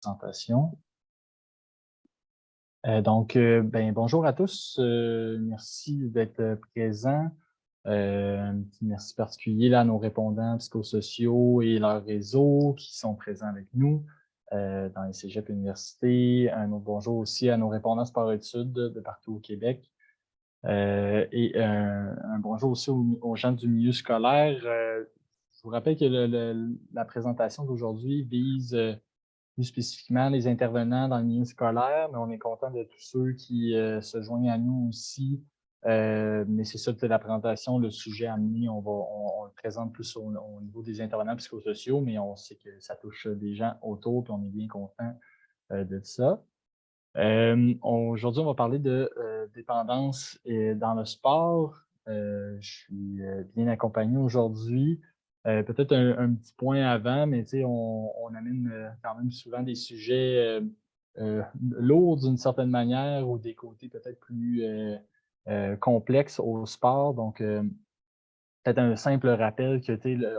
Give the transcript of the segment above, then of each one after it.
présentation. Bonjour à tous. Merci d'être présents. Un petit merci particulier là, à nos répondants psychosociaux et leurs réseaux qui sont présents avec nous dans les cégeps universités. Un autre bonjour aussi à nos répondants sport-études de partout au Québec. Un bonjour aussi aux gens du milieu scolaire. Je vous rappelle que la présentation d'aujourd'hui vise plus spécifiquement les intervenants dans le milieu scolaire, mais on est content de tous ceux qui se joignent à nous aussi. Mais c'est ça, peut-être la présentation, le sujet amené, on le présente plus au niveau des intervenants psychosociaux, mais on sait que ça touche des gens autour, puis on est bien content de ça. Aujourd'hui, on va parler de dépendance dans le sport. Je suis bien accompagné aujourd'hui. Peut-être un petit point avant, mais on amène quand même souvent des sujets lourds d'une certaine manière ou des côtés peut-être plus complexes au sport. Donc, peut-être un simple rappel que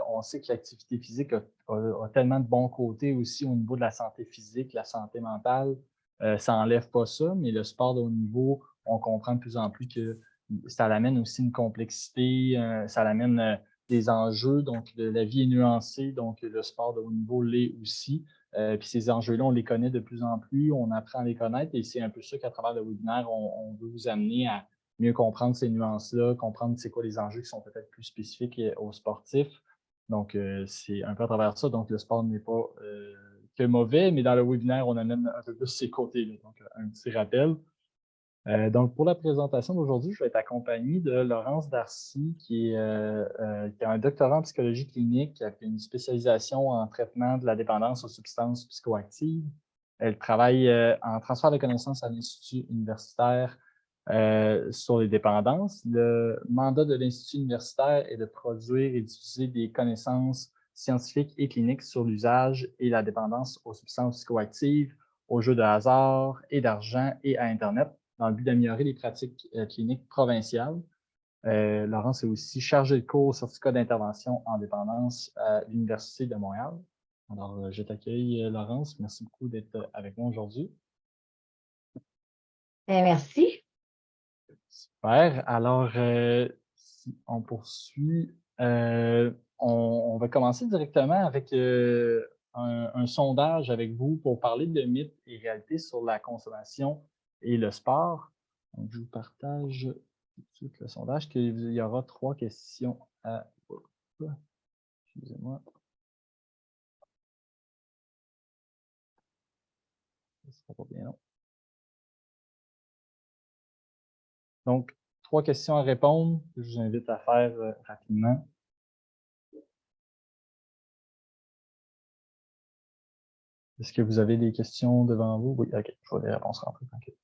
on sait que l'activité physique a tellement de bons côtés aussi au niveau de la santé physique, la santé mentale. Ça n'enlève pas ça, mais le sport de haut niveau, on comprend de plus en plus que ça amène aussi une complexité, ça amène des enjeux, donc la vie est nuancée, donc le sport de haut niveau l'est aussi. Puis ces enjeux-là, on les connaît de plus en plus, on apprend à les connaître et c'est un peu ça qu'à travers le webinaire, on veut vous amener à mieux comprendre ces nuances-là, comprendre c'est quoi les enjeux qui sont peut-être plus spécifiques aux sportifs. Donc, c'est un peu à travers ça. Donc, le sport n'est pas que mauvais, mais dans le webinaire, on amène un peu plus ces côtés-là. Donc, un petit rappel. Donc, pour la présentation d'aujourd'hui, je vais être accompagné de Laurence Darcy, qui a un doctorat en psychologie clinique, avec une spécialisation en traitement de la dépendance aux substances psychoactives. Elle travaille en transfert de connaissances à l'Institut universitaire sur les dépendances. Le mandat de l'Institut universitaire est de produire et diffuser des connaissances scientifiques et cliniques sur l'usage et la dépendance aux substances psychoactives, aux jeux de hasard et d'argent et à Internet, dans le but d'améliorer les pratiques cliniques provinciales. Laurence est aussi chargée de cours au certificat d'intervention en dépendance à l'Université de Montréal. Alors, je t'accueille, Laurence. Merci beaucoup d'être avec moi aujourd'hui. Merci. Super. Alors, si on poursuit, on va commencer directement avec un sondage avec vous pour parler de mythes et réalités sur la consommation et le sport. Donc, je vous partage tout de suite le sondage. Il y aura 3 questions à... Excusez-moi. Ça sera pas bien long. Donc, 3 questions à répondre que je vous invite à faire rapidement. Est-ce que vous avez des questions devant vous? Oui, OK, je vois les réponses rentrer. Okay.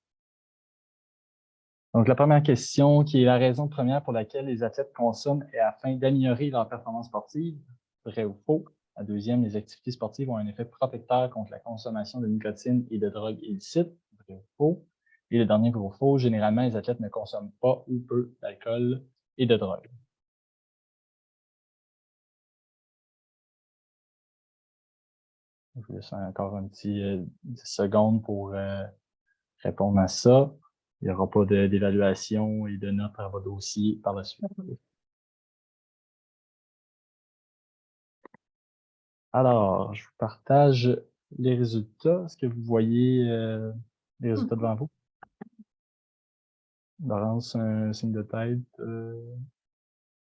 Donc, la première question, qui est la raison première pour laquelle les athlètes consomment est afin d'améliorer leur performance sportive, vrai ou faux? La deuxième, les activités sportives ont un effet protecteur contre la consommation de nicotine et de drogues illicites, vrai ou faux? Et le dernier, vrai ou faux, généralement, les athlètes ne consomment pas ou peu d'alcool et de drogue. Je vous laisse encore un petit 10 secondes pour répondre à ça. Il n'y aura pas d'évaluation et de notes à votre dossier par la suite. Alors, je vous partage les résultats. Est-ce que vous voyez les résultats devant vous? Laurence, un signe de tête.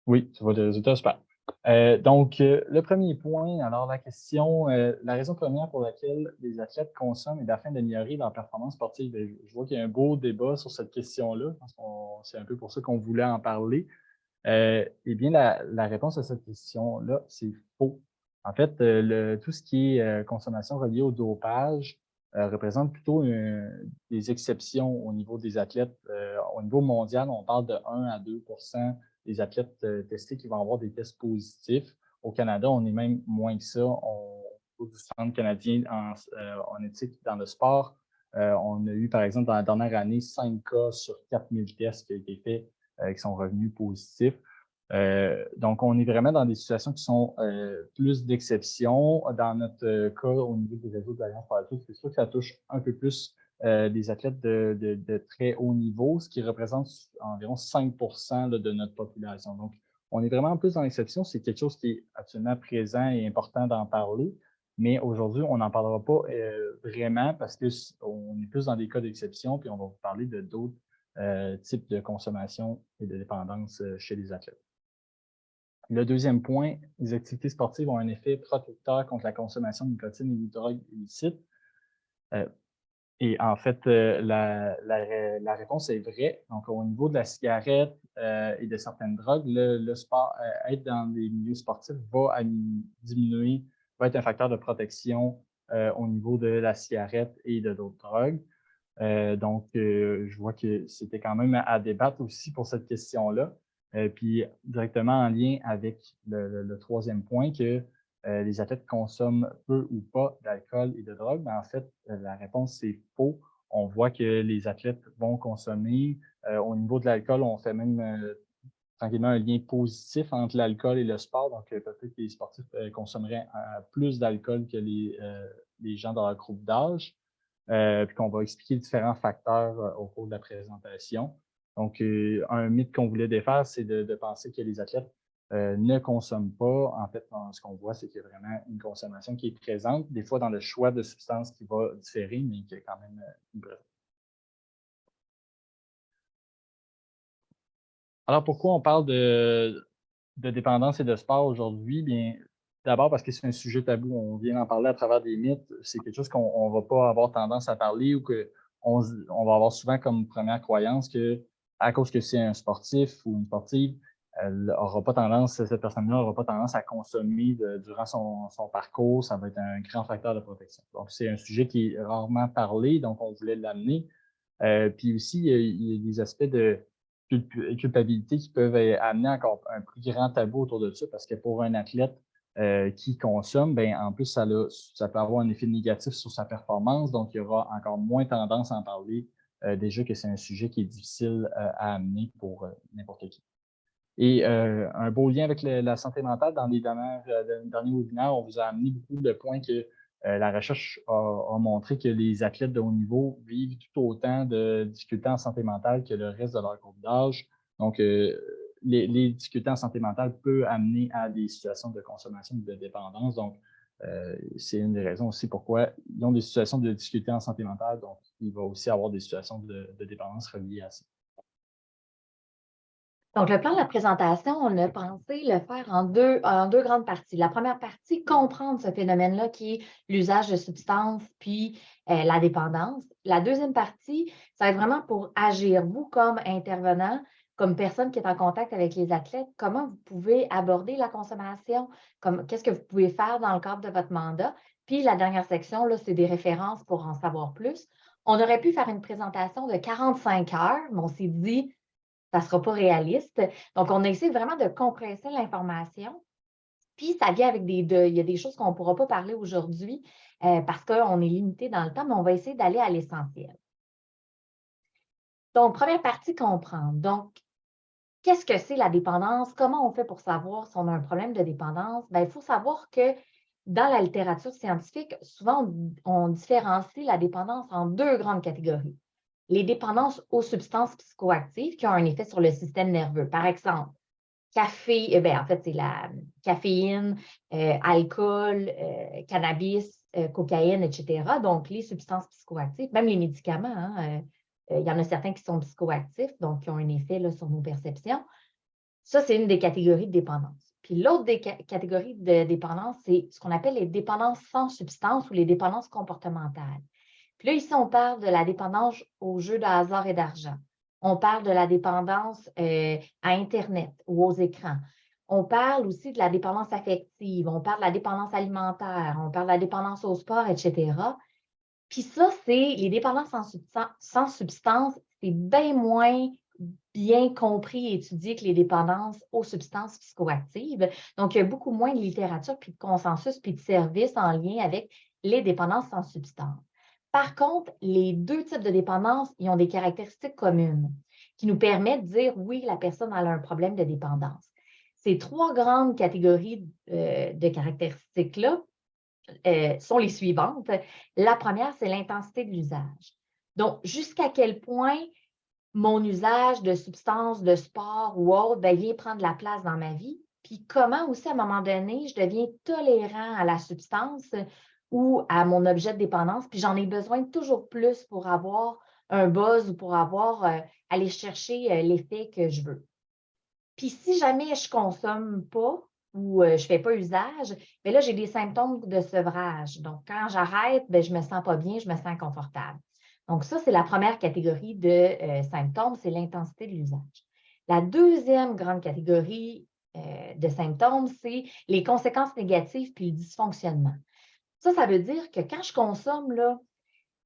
Oui, tu vois les résultats, super. Le premier point, alors la question, la raison première pour laquelle les athlètes consomment est afin d'améliorer leur performance sportive. Je vois qu'il y a un beau débat sur cette question-là. C'est un peu pour ça qu'on voulait en parler. Eh bien, la réponse à cette question-là, c'est faux. En fait, tout ce qui est consommation reliée au dopage représente plutôt des exceptions au niveau des athlètes. Au niveau mondial, on parle de 1 à 2 des athlètes testés qui vont avoir des tests positifs. Au Canada, on est même moins que ça. Au Centre canadien en éthique dans le sport, on a eu, par exemple, dans la dernière année, 5 cas sur 4000 tests qui ont été faits qui sont revenus positifs. Donc, on est vraiment dans des situations qui sont plus d'exception. Dans notre cas, au niveau des réseaux de l'Alliance pour tous, c'est sûr que ça touche un peu plus des athlètes de très haut niveau, ce qui représente environ 5 de notre population. Donc, on est vraiment plus dans l'exception. C'est quelque chose qui est absolument présent et important d'en parler. Mais aujourd'hui, on n'en parlera pas vraiment parce qu'on est plus dans des cas d'exception, puis on va vous parler de d'autres types de consommation et de dépendance chez les athlètes. Le deuxième point, les activités sportives ont un effet protecteur contre la consommation de nicotine et de drogues illicites. Et en fait, la réponse est vraie. Donc, au niveau de la cigarette et de certaines drogues, le sport, être dans des milieux sportifs va diminuer, va être un facteur de protection au niveau de la cigarette et de d'autres drogues. Donc, je vois que c'était quand même à débattre aussi pour cette question-là. Puis, directement en lien avec le troisième point, que les athlètes consomment peu ou pas d'alcool et de drogue, mais en fait, la réponse, c'est faux. On voit que les athlètes vont consommer. Au niveau de l'alcool, on fait même tranquillement un lien positif entre l'alcool et le sport. Donc, peut-être que les sportifs consommeraient plus d'alcool que les gens dans leur groupe d'âge. Puis qu'on va expliquer différents facteurs au cours de la présentation. Donc, un mythe qu'on voulait défaire, c'est de penser que les athlètes ne consomment pas. En fait, ce qu'on voit, c'est qu'il y a vraiment une consommation qui est présente, des fois dans le choix de substances qui va différer, mais qui est quand même une présence. Alors, pourquoi on parle de dépendance et de sport aujourd'hui? Bien, d'abord parce que c'est un sujet tabou. On vient d'en parler à travers des mythes. C'est quelque chose qu'on ne va pas avoir tendance à parler ou qu'on va avoir souvent comme première croyance que, à cause que c'est un sportif ou une sportive, cette personne-là n'aura pas tendance à consommer durant son parcours. Ça va être un grand facteur de protection. Donc, c'est un sujet qui est rarement parlé, donc on voulait l'amener. Puis aussi, il y a des aspects de culpabilité qui peuvent amener encore un plus grand tabou autour de ça, parce que pour un athlète qui consomme, ben, en plus, ça peut avoir un effet négatif sur sa performance, donc il y aura encore moins tendance à en parler, déjà que c'est un sujet qui est difficile à amener pour n'importe qui. Et un beau lien avec la santé mentale, dans les derniers webinaires, on vous a amené beaucoup de points que la recherche a montré que les athlètes de haut niveau vivent tout autant de difficultés en santé mentale que le reste de leur groupe d'âge. Donc, les difficultés en santé mentale peuvent amener à des situations de consommation ou de dépendance. Donc, c'est une des raisons aussi pourquoi ils ont des situations de difficultés en santé mentale. Donc, il va aussi avoir des situations de dépendance reliées à ça. Donc, le plan de la présentation, on a pensé le faire en deux grandes parties. La première partie, comprendre ce phénomène-là qui est l'usage de substances puis la dépendance. La deuxième partie, ça va être vraiment pour agir, vous comme intervenant, comme personne qui est en contact avec les athlètes, comment vous pouvez aborder la consommation, qu'est-ce que vous pouvez faire dans le cadre de votre mandat. Puis la dernière section, là, c'est des références pour en savoir plus. On aurait pu faire une présentation de 45 heures, mais on s'est dit, ça ne sera pas réaliste. Donc, on a essayé vraiment de compresser l'information. Puis, ça vient avec il y a des choses qu'on ne pourra pas parler aujourd'hui parce qu'on est limité dans le temps, mais on va essayer d'aller à l'essentiel. Donc, première partie, comprendre. Donc, qu'est-ce que c'est la dépendance? Comment on fait pour savoir si on a un problème de dépendance? Bien, il faut savoir que dans la littérature scientifique, souvent, on différencie la dépendance en deux grandes catégories. Les dépendances aux substances psychoactives qui ont un effet sur le système nerveux. Par exemple, café, en fait, c'est la caféine, alcool, cannabis, cocaïne, etc. Donc, les substances psychoactives, même les médicaments, hein, il y en a certains qui sont psychoactifs, donc qui ont un effet là, sur nos perceptions. Ça, c'est une des catégories de dépendance. Puis l'autre catégorie de dépendance, c'est ce qu'on appelle les dépendances sans substance ou les dépendances comportementales. Puis là, ici, on parle de la dépendance aux jeux de hasard et d'argent. On parle de la dépendance à Internet ou aux écrans. On parle aussi de la dépendance affective, on parle de la dépendance alimentaire, on parle de la dépendance au sport, etc. Puis ça, c'est les dépendances sans substance, c'est bien moins bien compris et étudié que les dépendances aux substances psychoactives. Donc, il y a beaucoup moins de littérature, puis de consensus, puis de services en lien avec les dépendances sans substance. Par contre, les deux types de dépendance, ils ont des caractéristiques communes qui nous permettent de dire oui, la personne a un problème de dépendance. ces trois grandes catégories de caractéristiques-là sont les suivantes. La première, c'est l'intensité de l'usage. Donc, jusqu'à quel point mon usage de substances, de sport ou autre, vient prendre la place dans ma vie. Puis comment aussi, à un moment donné, je deviens tolérant à la substance ou à mon objet de dépendance, puis j'en ai besoin toujours plus pour avoir un buzz ou pour aller chercher l'effet que je veux. Puis si jamais je ne consomme pas ou je ne fais pas usage, bien là, j'ai des symptômes de sevrage. Donc, quand j'arrête, je ne me sens pas bien, je me sens inconfortable. Donc, ça, c'est la première catégorie de symptômes, c'est l'intensité de l'usage. La deuxième grande catégorie de symptômes, c'est les conséquences négatives puis le dysfonctionnement. Ça veut dire que quand je consomme, là,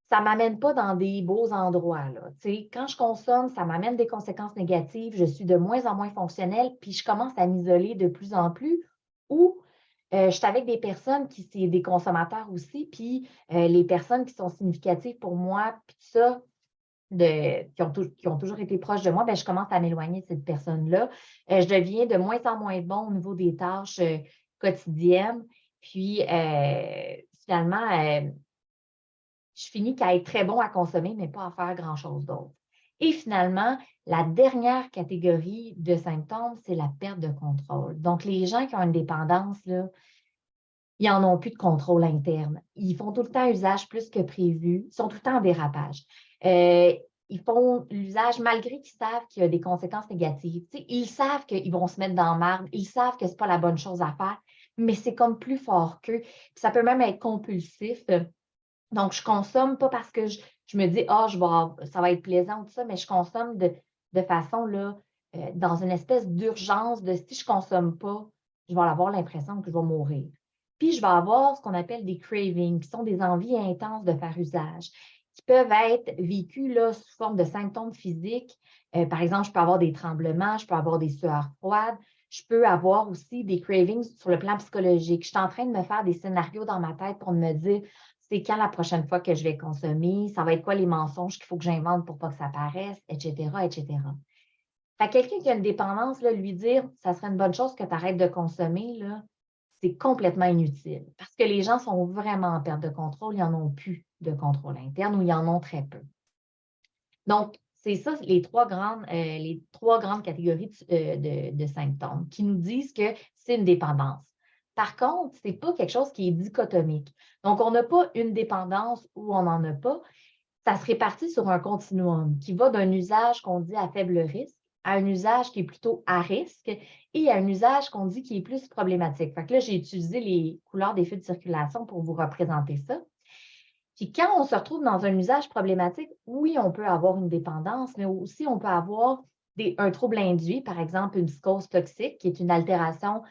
ça ne m'amène pas dans des beaux endroits. Là. Quand je consomme, ça m'amène des conséquences négatives, je suis de moins en moins fonctionnelle, puis je commence à m'isoler de plus en plus, ou je suis avec des personnes qui sont des consommateurs aussi, puis les personnes qui sont significatives pour moi, puis tout ça, qui ont toujours été proches de moi, je commence à m'éloigner de cette personne-là. Je deviens de moins en moins bon au niveau des tâches quotidiennes, puis finalement, je finis qu'à être très bon à consommer, mais pas à faire grand-chose d'autre. Et finalement, la dernière catégorie de symptômes, c'est la perte de contrôle. Donc, les gens qui ont une dépendance, là, ils n'en ont plus de contrôle interne. Ils font tout le temps usage plus que prévu. Ils sont tout le temps en dérapage. Ils font l'usage malgré qu'ils savent qu'il y a des conséquences négatives. Ils savent qu'ils vont se mettre dans la merde. Ils savent que ce n'est pas la bonne chose à faire, mais c'est comme plus fort qu'eux. Puis ça peut même être compulsif. Donc, je consomme pas parce que je me dis, ça va être plaisant ou tout ça, mais je consomme de façon là, dans une espèce d'urgence de si je ne consomme pas, je vais avoir l'impression que je vais mourir. Puis, je vais avoir ce qu'on appelle des cravings, qui sont des envies intenses de faire usage, qui peuvent être vécues là, sous forme de symptômes physiques. Par exemple, je peux avoir des tremblements, je peux avoir des sueurs froides, je peux avoir aussi des cravings sur le plan psychologique. Je suis en train de me faire des scénarios dans ma tête pour me dire, c'est quand la prochaine fois que je vais consommer, ça va être quoi les mensonges qu'il faut que j'invente pour pas que ça paraisse, etc., etc. Fait quelqu'un qui a une dépendance, là, lui dire ça serait une bonne chose que tu arrêtes de consommer, là, c'est complètement inutile parce que les gens sont vraiment en perte de contrôle, ils n'en ont plus de contrôle interne ou ils en ont très peu. Donc, c'est ça les trois grandes catégories de symptômes qui nous disent que c'est une dépendance. Par contre, ce n'est pas quelque chose qui est dichotomique. Donc, on n'a pas une dépendance ou on n'en a pas. Ça se répartit sur un continuum qui va d'un usage qu'on dit à faible risque à un usage qui est plutôt à risque et à un usage qu'on dit qui est plus problématique. Fait que là, j'ai utilisé les couleurs des feux de circulation pour vous représenter ça. Puis quand on se retrouve dans un usage problématique, oui, on peut avoir une dépendance, mais aussi on peut avoir un trouble induit, par exemple une psychose toxique, qui est une altération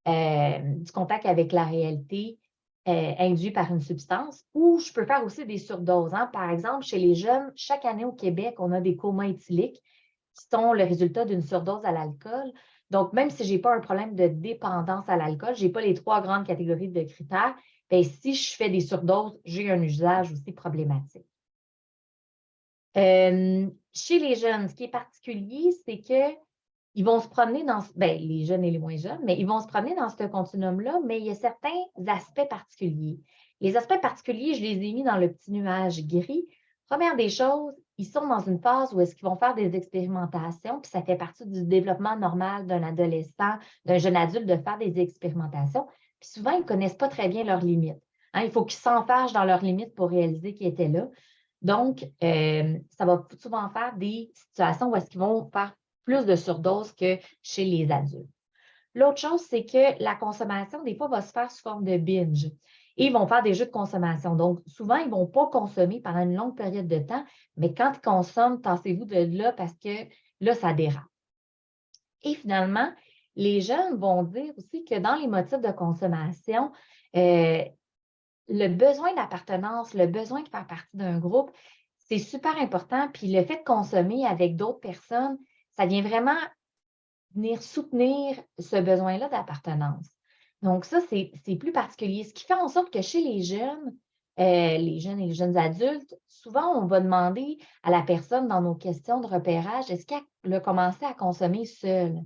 du contact avec la réalité induite par une substance, ou je peux faire aussi des surdoses. Hein. Par exemple, chez les jeunes, chaque année au Québec, on a des comas éthyliques qui sont le résultat d'une surdose à l'alcool. Donc, même si je n'ai pas un problème de dépendance à l'alcool, je n'ai pas les trois grandes catégories de critères, bien, si je fais des surdoses, j'ai un usage aussi problématique. Chez les jeunes, ce qui est particulier, c'est qu'ils vont se promener les jeunes et les moins jeunes, mais ils vont se promener dans ce continuum-là, mais il y a certains aspects particuliers. Les aspects particuliers, je les ai mis dans le petit nuage gris. Première des choses, ils sont dans une phase où est-ce qu'ils vont faire des expérimentations, puis ça fait partie du développement normal d'un adolescent, d'un jeune adulte de faire des expérimentations. Puis souvent, ils ne connaissent pas très bien leurs limites. Hein, il faut qu'ils s'enfargent dans leurs limites pour réaliser qu'ils étaient là. Donc, ça va souvent faire des situations où est-ce qu'ils vont faire plus de surdoses que chez les adultes. L'autre chose, c'est que la consommation, des fois, va se faire sous forme de binge. Et ils vont faire des jeux de consommation. Donc, souvent, ils ne vont pas consommer pendant une longue période de temps, mais quand ils consomment, tassez-vous de là parce que là, ça dérape. Et finalement, les jeunes vont dire aussi que dans les motifs de consommation, le besoin d'appartenance, le besoin de faire partie d'un groupe, c'est super important. Puis le fait de consommer avec d'autres personnes, ça vient vraiment venir soutenir ce besoin-là d'appartenance. Donc, ça, c'est plus particulier. Ce qui fait en sorte que chez les jeunes et les jeunes adultes, souvent, on va demander à la personne dans nos questions de repérage, est-ce qu'elle a commencé à consommer seule?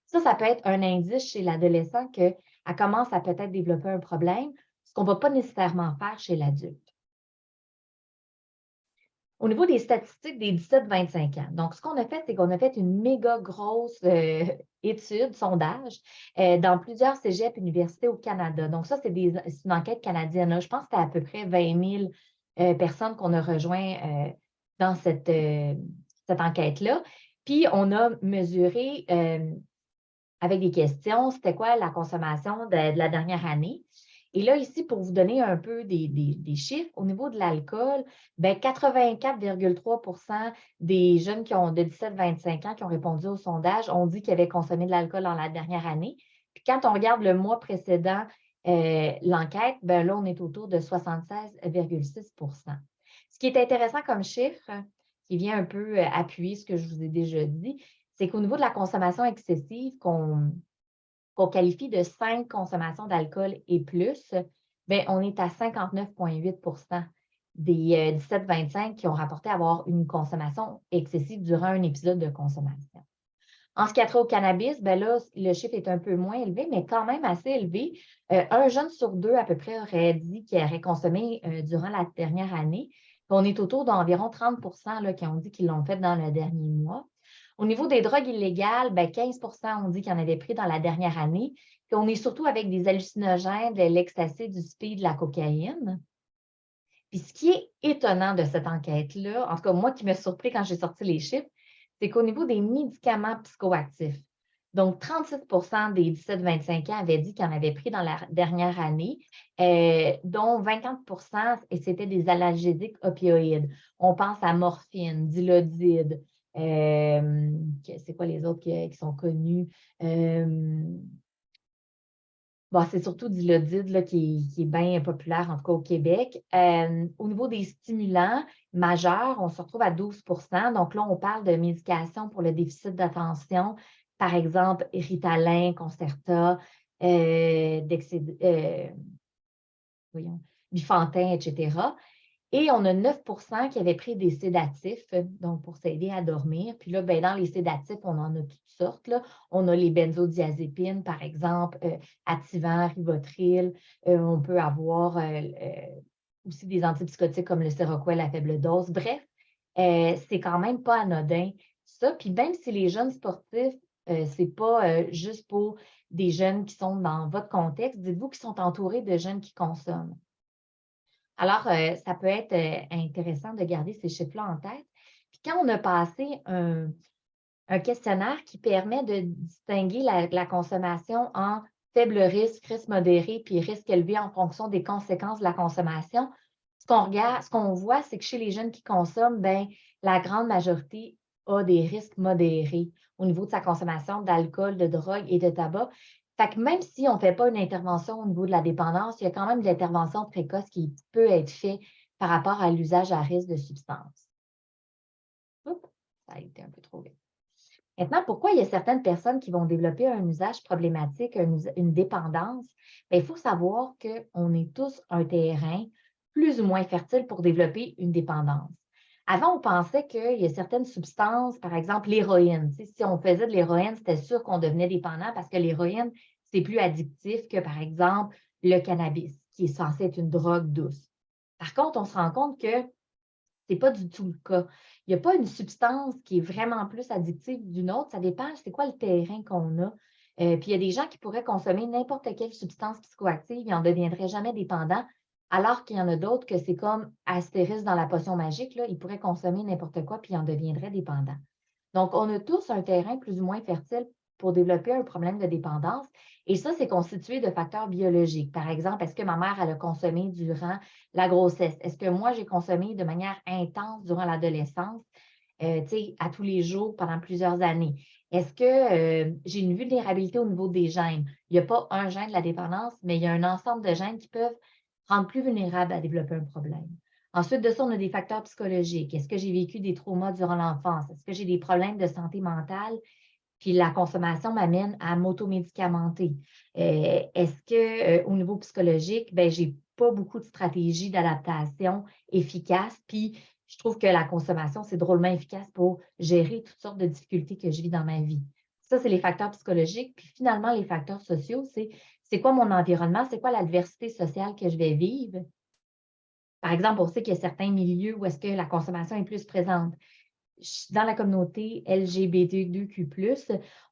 Ça peut être un indice chez l'adolescent qu'elle commence à peut-être développer un problème, ce qu'on ne va pas nécessairement faire chez l'adulte. Au niveau des statistiques des 17-25 ans, donc ce qu'on a fait, c'est qu'on a fait une méga grosse étude, sondage, dans plusieurs cégeps universités au Canada. Donc ça, c'est une enquête canadienne, là. Je pense que c'était à peu près 20 000 personnes qu'on a rejoint dans cette enquête-là. Puis on a mesuré avec des questions, c'était quoi la consommation de la dernière année. Et là, ici, pour vous donner un peu des chiffres, au niveau de l'alcool, 84,3 des jeunes qui ont de 17-25 ans qui ont répondu au sondage ont dit qu'ils avaient consommé de l'alcool dans la dernière année. Puis quand on regarde le mois précédent l'enquête, là, on est autour de 76,6 Ce qui est intéressant comme chiffre, qui vient un peu appuyer ce que je vous ai déjà dit, c'est qu'au niveau de la consommation excessive, qu'on qualifie de 5 consommations d'alcool et plus, on est à 59,8 des 17-25 qui ont rapporté avoir une consommation excessive durant un épisode de consommation. En ce qui a trait au cannabis, là, le chiffre est un peu moins élevé, mais quand même assez élevé. Un jeune sur deux, à peu près, aurait dit qu'il aurait consommé durant la dernière année. Puis on est autour d'environ 30 là, qui ont dit qu'ils l'ont fait dans le dernier mois. Au niveau des drogues illégales, 15 ont dit qu'ils en avaient pris dans la dernière année. Puis on est surtout avec des hallucinogènes, de l'ecstasy, du speed, de la cocaïne. Puis ce qui est étonnant de cette enquête-là, en tout cas, moi qui me surpris quand j'ai sorti les chiffres, c'est qu'au niveau des médicaments psychoactifs, donc 36 des 17-25 ans avaient dit qu'ils en avaient pris dans la dernière année, dont 24 et c'était des analgésiques opioïdes. On pense à morphine, dilodide, c'est quoi les autres qui sont connus? C'est surtout Dilodid là, qui est bien populaire, en tout cas au Québec. Au niveau des stimulants majeurs, on se retrouve à 12 Donc là, on parle de médication pour le déficit d'attention, par exemple Ritalin, Concerta, Bifantin, etc. Et on a 9 qui avaient pris des sédatifs, donc pour s'aider à dormir. Puis là, dans les sédatifs, on en a toutes sortes, là. On a les benzodiazépines, par exemple, Ativan, Rivotril. On peut avoir aussi des antipsychotiques comme le Seroquel à faible dose. Bref, c'est quand même pas anodin, ça. Puis même si les jeunes sportifs, c'est pas juste pour des jeunes qui sont dans votre contexte, dites-vous qu'ils sont entourés de jeunes qui consomment. Alors, ça peut être intéressant de garder ces chiffres-là en tête. Puis quand on a passé un questionnaire qui permet de distinguer la consommation en faible risque, risque modéré, puis risque élevé en fonction des conséquences de la consommation, ce qu'on voit, c'est que chez les jeunes qui consomment, la grande majorité a des risques modérés au niveau de sa consommation d'alcool, de drogue et de tabac. Fait que même si on ne fait pas une intervention au niveau de la dépendance, il y a quand même de l'intervention précoce qui peut être faite par rapport à l'usage à risque de substances. Oups, ça a été un peu trop vite. Maintenant, pourquoi il y a certaines personnes qui vont développer un usage problématique, une dépendance? Il faut savoir qu'on est tous un terrain plus ou moins fertile pour développer une dépendance. Avant, on pensait qu'il y a certaines substances, par exemple l'héroïne. Si on faisait de l'héroïne, c'était sûr qu'on devenait dépendant parce que l'héroïne, c'est plus addictif que, par exemple, le cannabis, qui est censé être une drogue douce. Par contre, on se rend compte que ce n'est pas du tout le cas. Il n'y a pas une substance qui est vraiment plus addictive d'une autre. Ça dépend, c'est quoi le terrain qu'on a. Puis il y a des gens qui pourraient consommer n'importe quelle substance psychoactive, ils n'en deviendraient jamais dépendants, alors qu'il y en a d'autres que c'est comme Astéris dans la potion magique, là, ils pourraient consommer n'importe quoi puis ils en deviendraient dépendants. Donc, on a tous un terrain plus ou moins fertile pour développer un problème de dépendance. Et ça, c'est constitué de facteurs biologiques. Par exemple, est-ce que ma mère, elle a consommé durant la grossesse? Est-ce que moi, j'ai consommé de manière intense durant l'adolescence, à tous les jours pendant plusieurs années? Est-ce que j'ai une vulnérabilité au niveau des gènes? Il n'y a pas un gène de la dépendance, mais il y a un ensemble de gènes qui peuvent rendre plus vulnérables à développer un problème. Ensuite de ça, on a des facteurs psychologiques. Est-ce que j'ai vécu des traumas durant l'enfance? Est-ce que j'ai des problèmes de santé mentale? Puis la consommation m'amène à m'automédicamenter. Est-ce que au niveau psychologique, je n'ai pas beaucoup de stratégies d'adaptation efficaces? Puis je trouve que la consommation, c'est drôlement efficace pour gérer toutes sortes de difficultés que je vis dans ma vie. Ça, c'est les facteurs psychologiques. Puis finalement, les facteurs sociaux, c'est quoi mon environnement? C'est quoi l'adversité sociale que je vais vivre? Par exemple, on sait qu'il y a certains milieux où est-ce que la consommation est plus présente. Dans la communauté LGBTQ+,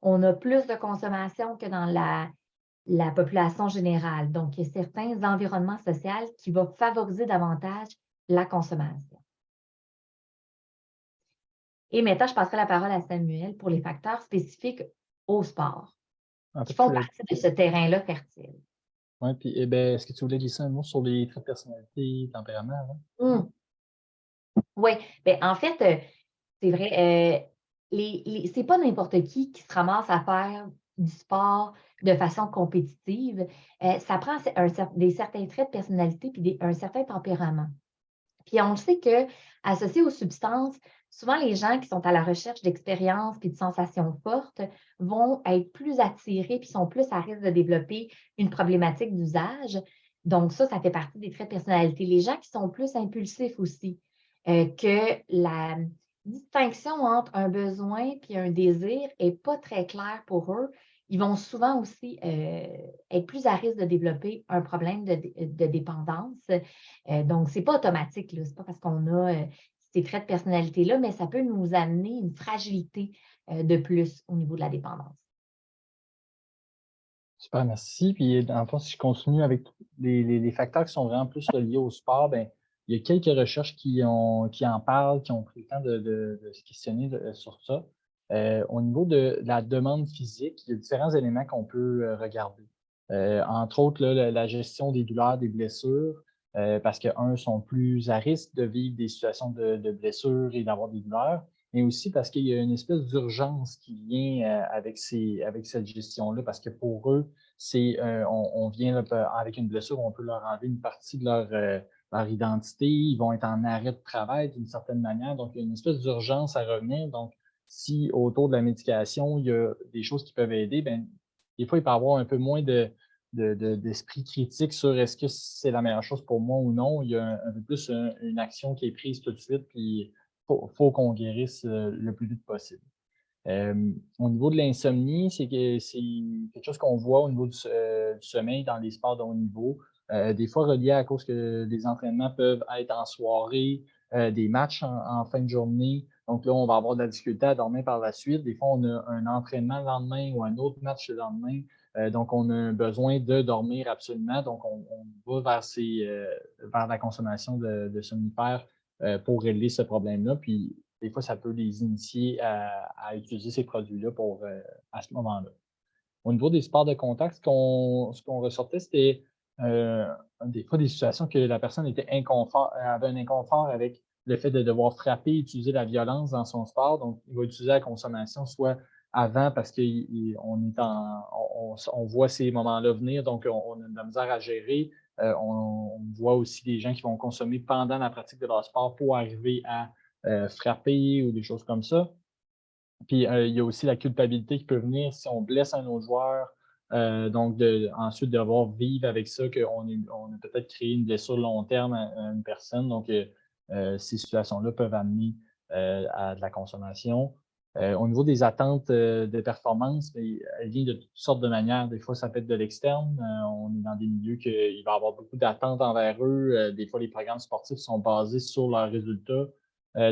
on a plus de consommation que dans la population générale. Donc, il y a certains environnements sociaux qui vont favoriser davantage la consommation. Et maintenant, je passerai la parole à Samuel pour les facteurs spécifiques au sport, En qui fait, font partie de ce terrain-là fertile. ouais, puis est-ce que tu voulais glisser un mot sur les traits de personnalité, tempérament avant? Mmh. Oui, bien, en fait, c'est vrai, c'est pas n'importe qui se ramasse à faire du sport de façon compétitive. Ça prend certains traits de personnalité puis un certain tempérament. Puis on le sait qu'associé aux substances, souvent les gens qui sont à la recherche d'expériences puis de sensations fortes vont être plus attirés puis sont plus à risque de développer une problématique d'usage. Donc ça fait partie des traits de personnalité. Les gens qui sont plus impulsifs aussi, que la distinction entre un besoin puis un désir est pas très claire pour eux, ils vont souvent aussi, être plus à risque de développer un problème de dépendance. Donc, c'est pas automatique, là. C'est pas parce qu'on a, ces traits de personnalité-là, mais ça peut nous amener une fragilité, de plus au niveau de la dépendance. Super, merci. Puis, dans le fond, si je continue avec les facteurs qui sont vraiment plus reliés au sport, ben, il y a quelques recherches qui en parlent, qui ont pris le temps de se questionner sur ça. Au niveau de la demande physique, il y a différents éléments qu'on peut regarder. Entre autres, là, la gestion des douleurs, des blessures, parce que, un, sont plus à risque de vivre des situations de blessures et d'avoir des douleurs, mais aussi parce qu'il y a une espèce d'urgence qui vient avec cette gestion-là, parce que pour eux, on vient là, avec une blessure, on peut leur enlever une partie de leur identité, ils vont être en arrêt de travail d'une certaine manière, donc il y a une espèce d'urgence à revenir. Donc, si autour de la médication, il y a des choses qui peuvent aider, ben, des fois, il peut y avoir un peu moins d'esprit critique sur est-ce que c'est la meilleure chose pour moi ou non. Il y a un peu plus une action qui est prise tout de suite, puis faut qu'on guérisse le plus vite possible. Au niveau de l'insomnie, c'est quelque chose qu'on voit au niveau du sommeil dans les sports de haut niveau. Des fois relié à cause que les entraînements peuvent être en soirée, des matchs en fin de journée. Donc là, on va avoir de la difficulté à dormir par la suite. Des fois, on a un entraînement le lendemain ou un autre match le lendemain. Donc, on a besoin de dormir absolument. Donc, on va vers la consommation de somnifères pour régler ce problème-là. Puis, des fois, ça peut les initier à utiliser ces produits-là à ce moment-là. Au niveau des sports de contact, ce qu'on ressortait, c'était euh, des fois des situations que la personne avait un inconfort avec le fait de devoir frapper, utiliser la violence dans son sport. Donc, il va utiliser la consommation soit avant parce on voit ces moments-là venir, donc on a de la misère à gérer. On voit aussi des gens qui vont consommer pendant la pratique de leur sport pour arriver à frapper ou des choses comme ça. Puis, il y a aussi la culpabilité qui peut venir si on blesse un autre joueur, donc ensuite devoir vivre avec ça, on a peut-être créé une blessure long terme à une personne. Donc, ces situations-là peuvent amener à de la consommation. Au niveau des attentes de performance, bien, elle vient de toutes sortes de manières. Des fois, ça peut être de l'externe. On est dans des milieux qu'il va y avoir beaucoup d'attentes envers eux. Des fois, les programmes sportifs sont basés sur leurs résultats.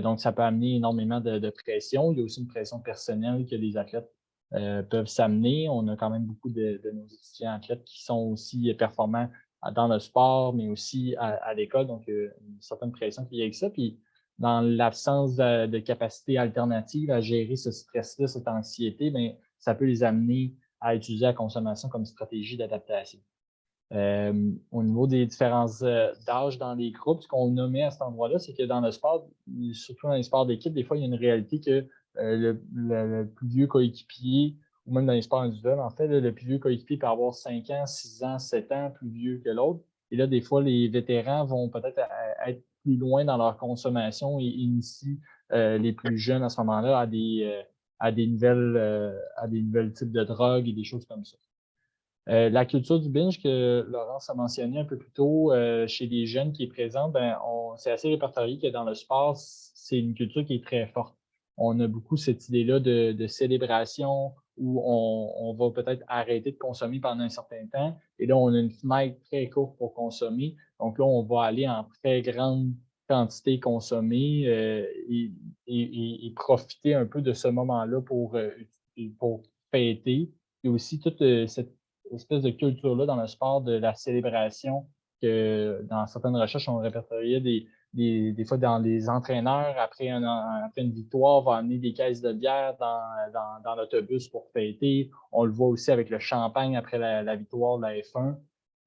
Donc, ça peut amener énormément de pression. Il y a aussi une pression personnelle que les athlètes peuvent s'amener. On a quand même beaucoup de nos étudiants athlètes qui sont aussi performants dans le sport, mais aussi à l'école. Donc, une certaine pression qui vient avec ça. Puis, dans l'absence de capacité alternative à gérer ce stress-là, cette anxiété, bien, ça peut les amener à utiliser la consommation comme stratégie d'adaptation. Au niveau des différences d'âge dans les groupes, ce qu'on nommait à cet endroit-là, c'est que dans le sport, surtout dans les sports d'équipe, des fois, il y a une réalité que le plus vieux coéquipier, ou même dans les sports individuels, en fait, là, le plus vieux coéquipier peut avoir 5 ans, 6 ans, 7 ans plus vieux que l'autre. Et là, des fois, les vétérans vont peut-être être plus loin dans leur consommation et initient les plus jeunes à ce moment-là à des nouvelles types de drogues et des choses comme ça. La culture du binge que Laurence a mentionné un peu plus tôt chez les jeunes qui est présente, ben, c'est assez répertorié que dans le sport, c'est une culture qui est très forte. On a beaucoup cette idée-là de célébration où on va peut-être arrêter de consommer pendant un certain temps. Et là, on a une fenêtre très courte pour consommer. Donc là, on va aller en très grande quantité consommer et profiter un peu de ce moment-là pour fêter. Et aussi toute cette espèce de culture-là dans le sport de la célébration que dans certaines recherches, on répertoriait des fois dans les entraîneurs, après une victoire, va amener des caisses de bière dans l'autobus pour fêter. On le voit aussi avec le champagne après la victoire de la F1.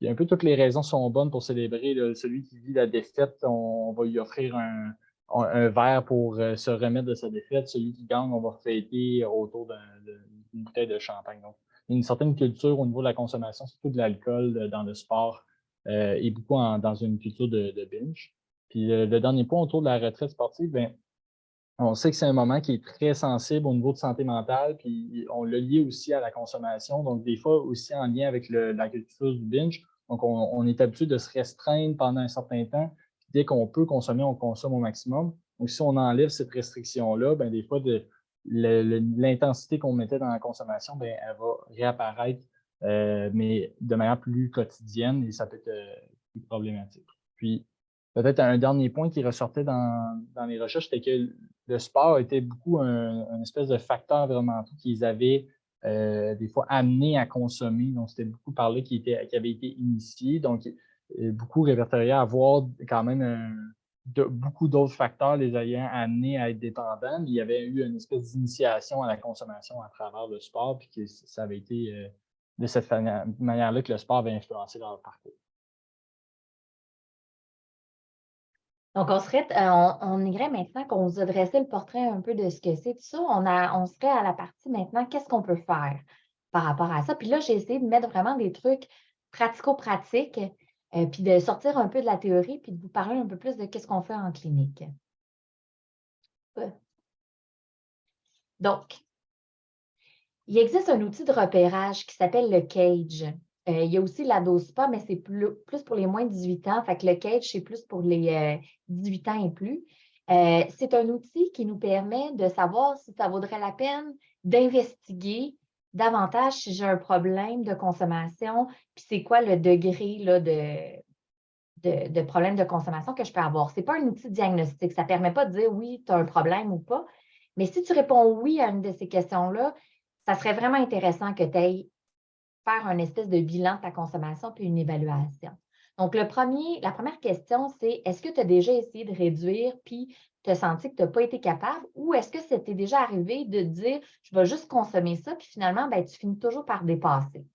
Et un peu toutes les raisons sont bonnes pour célébrer. Là. Celui qui vit la défaite, on va lui offrir un verre pour se remettre de sa défaite. Celui qui gagne, on va fêter autour d'une bouteille de champagne. Donc, il y a une certaine culture au niveau de la consommation, surtout de l'alcool dans le sport et beaucoup dans une culture de binge. Puis le dernier point autour de la retraite sportive, ben, on sait que c'est un moment qui est très sensible au niveau de santé mentale, puis on l'a lié aussi à la consommation, donc des fois aussi en lien avec la culture du binge. Donc, on est habitué de se restreindre pendant un certain temps. Puis dès qu'on peut consommer, on consomme au maximum. Donc, si on enlève cette restriction-là, ben, des fois, l'intensité qu'on mettait dans la consommation, ben, elle va réapparaître, mais de manière plus quotidienne et ça peut être plus problématique. Puis, peut-être un dernier point qui ressortait dans les recherches, c'était que le sport était beaucoup un espèce de facteur environnemental qu'ils avaient des fois amené à consommer. Donc, c'était beaucoup par là qui avait été initié. Donc, beaucoup répertoriés à avoir quand même beaucoup d'autres facteurs les ayant amenés à être dépendants. Mais il y avait eu une espèce d'initiation à la consommation à travers le sport, puis que ça avait été de cette manière-là que le sport avait influencé leur parcours. Donc, on irait maintenant qu'on vous a dressé le portrait un peu de ce que c'est tout ça. On serait à la partie maintenant, qu'est-ce qu'on peut faire par rapport à ça? Puis là, j'ai essayé de mettre vraiment des trucs pratico-pratiques, puis de sortir un peu de la théorie, puis de vous parler un peu plus de qu'est-ce qu'on fait en clinique. Donc, il existe un outil de repérage qui s'appelle le CAGE. Il y a aussi la DOSPA, mais c'est plus pour les moins de 18 ans. Fait que le CAGE, c'est plus pour les 18 ans et plus. C'est un outil qui nous permet de savoir si ça vaudrait la peine d'investiguer davantage si j'ai un problème de consommation, puis c'est quoi le degré là, de problème de consommation que je peux avoir. Ce n'est pas un outil diagnostique. Ça ne permet pas de dire oui, tu as un problème ou pas. Mais si tu réponds oui à une de ces questions-là, ça serait vraiment intéressant que tu ailles faire un espèce de bilan de ta consommation puis une évaluation. Donc, la première question, c'est est-ce que tu as déjà essayé de réduire puis tu as senti que tu n'as pas été capable ou est-ce que c'était déjà arrivé de te dire je vais juste consommer ça puis finalement, ben, tu finis toujours par dépasser?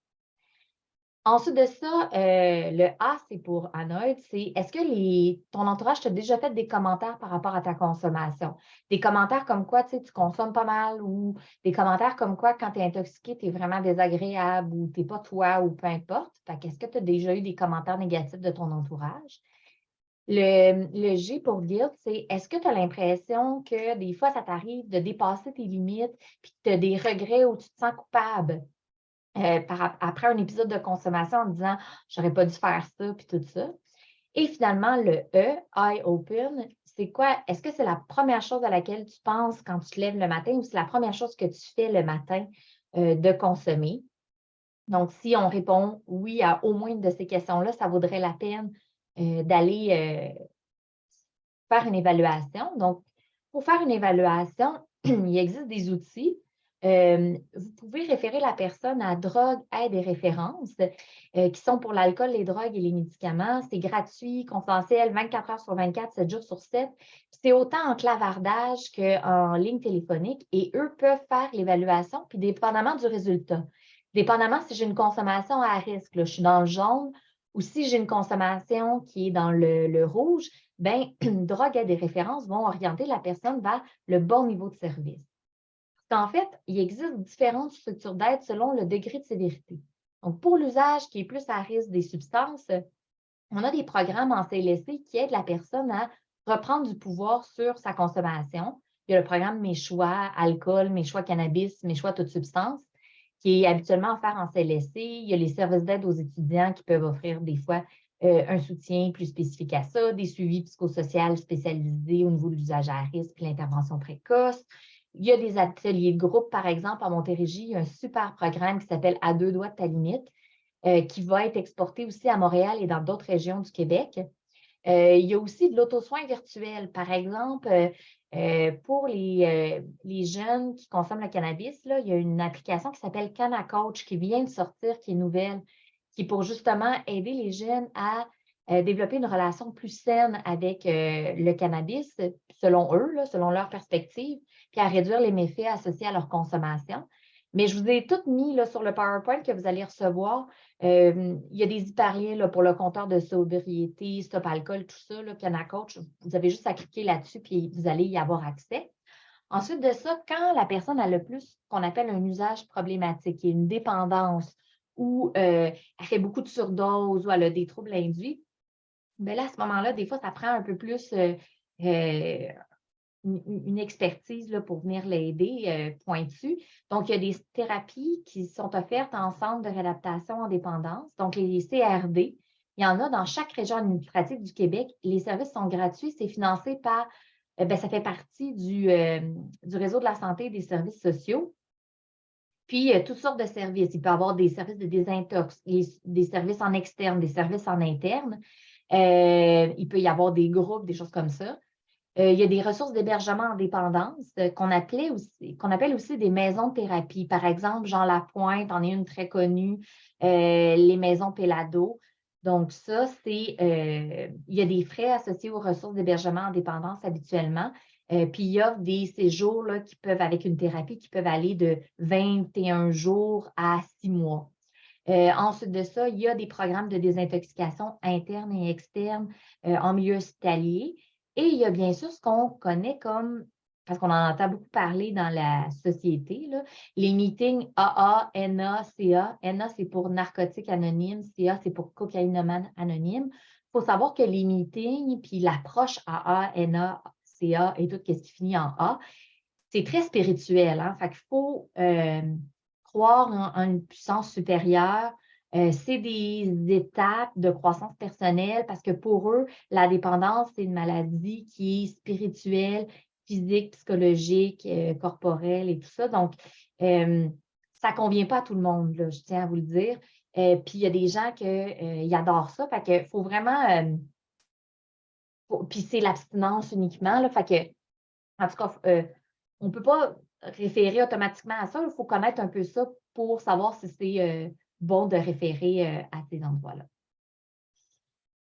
Ensuite de ça, le A, c'est pour Arnold, c'est est-ce que ton entourage t'a déjà fait des commentaires par rapport à ta consommation? Des commentaires comme quoi, tu sais, tu consommes pas mal ou des commentaires comme quoi, quand tu es intoxiqué, tu es vraiment désagréable ou tu n'es pas toi ou peu importe. Fait qu'est-ce que tu as déjà eu des commentaires négatifs de ton entourage? Le G pour guilt, c'est est-ce que tu as l'impression que des fois, ça t'arrive de dépasser tes limites puis que tu as des regrets ou tu te sens coupable? Après un épisode de consommation en disant j'aurais pas dû faire ça, puis tout ça. Et finalement, le E, eye open, c'est quoi? Est-ce que c'est la première chose à laquelle tu penses quand tu te lèves le matin ou c'est la première chose que tu fais le matin de consommer? Donc, si on répond oui à au moins une de ces questions-là, ça vaudrait la peine d'aller faire une évaluation. Donc, pour faire une évaluation, il existe des outils. Vous pouvez référer la personne à Drogue, Aide et Références, qui sont pour l'alcool, les drogues et les médicaments. C'est gratuit, confidentiel, 24 heures sur 24, 7 jours sur 7. C'est autant en clavardage qu'en ligne téléphonique et eux peuvent faire l'évaluation, puis dépendamment du résultat. Dépendamment si j'ai une consommation à risque, là, je suis dans le jaune, ou si j'ai une consommation qui est dans le rouge, bien, Drogue, Aide et Références vont orienter la personne vers le bon niveau de service. En fait, il existe différentes structures d'aide selon le degré de sévérité. Donc, pour l'usage qui est plus à risque des substances, on a des programmes en CLSC qui aident la personne à reprendre du pouvoir sur sa consommation. Il y a le programme Mes choix alcool, Mes choix cannabis, Mes choix toutes substances, qui est habituellement offert en CLSC. Il y a les services d'aide aux étudiants qui peuvent offrir des fois un soutien plus spécifique à ça, des suivis psychosociaux spécialisés au niveau de l'usage à risque et l'intervention précoce. Il y a des ateliers de groupe, par exemple, à Montérégie, il y a un super programme qui s'appelle À deux doigts de ta limite, qui va être exporté aussi à Montréal et dans d'autres régions du Québec. Il y a aussi de l'auto-soin virtuel. Par exemple, pour les jeunes qui consomment le cannabis, là, il y a une application qui s'appelle CannaCoach qui vient de sortir, qui est nouvelle, qui est pour justement aider les jeunes à développer une relation plus saine avec le cannabis, selon eux, là, selon leur perspective, puis à réduire les méfaits associés à leur consommation. Mais je vous ai tout mis là, sur le PowerPoint que vous allez recevoir. Il y a des hyperliens là, pour le compteur de sobriété, stop alcool, tout ça, là, CannaCoach. Vous avez juste à cliquer là-dessus, puis vous allez y avoir accès. Ensuite de ça, quand la personne a le plus ce qu'on appelle un usage problématique, une dépendance, ou elle fait beaucoup de surdose, ou elle a des troubles induits, bien là, à ce moment-là, des fois, ça prend un peu plus une expertise là, pour venir l'aider pointue. Donc, il y a des thérapies qui sont offertes en centre de réadaptation en dépendance, donc les CRD. Il y en a dans chaque région administrative du Québec. Les services sont gratuits, c'est financé par, ça fait partie du réseau de la santé et des services sociaux. Puis, toutes sortes de services. Il peut y avoir des services de désintox, des services en externe, des services en interne. Il peut y avoir des groupes, des choses comme ça. Il y a des ressources d'hébergement en dépendance qu'on appelle aussi des maisons de thérapie. Par exemple, Jean Lapointe en est une très connue, les maisons Pélado. Donc, ça, il y a des frais associés aux ressources d'hébergement en dépendance habituellement. Puis, il y a des séjours là, avec une thérapie, qui peuvent aller de 21 jours à 6 mois. Ensuite de ça, il y a des programmes de désintoxication interne et externe en milieu hospitalier. Et il y a bien sûr ce qu'on connaît comme, parce qu'on en entend beaucoup parler dans la société, là, les meetings AA, NA, CA. NA, c'est pour narcotiques anonymes, CA, c'est pour cocaïnomane anonyme. Il faut savoir que les meetings, puis l'approche AA, NA, CA et tout ce qui finit en A, c'est très spirituel. Hein? Fait qu'il faut croire en une puissance supérieure. C'est des étapes de croissance personnelle parce que pour eux, la dépendance, c'est une maladie qui est spirituelle, physique, psychologique, corporelle et tout ça. Donc, ça ne convient pas à tout le monde, là, je tiens à vous le dire. Puis, il y a des gens qui adorent ça. Fait qu'il faut vraiment... puis, c'est l'abstinence uniquement. Là, fait que, en tout cas, on ne peut pas référer automatiquement à ça. Il faut connaître un peu ça pour savoir si c'est bon de référer à ces endroits-là.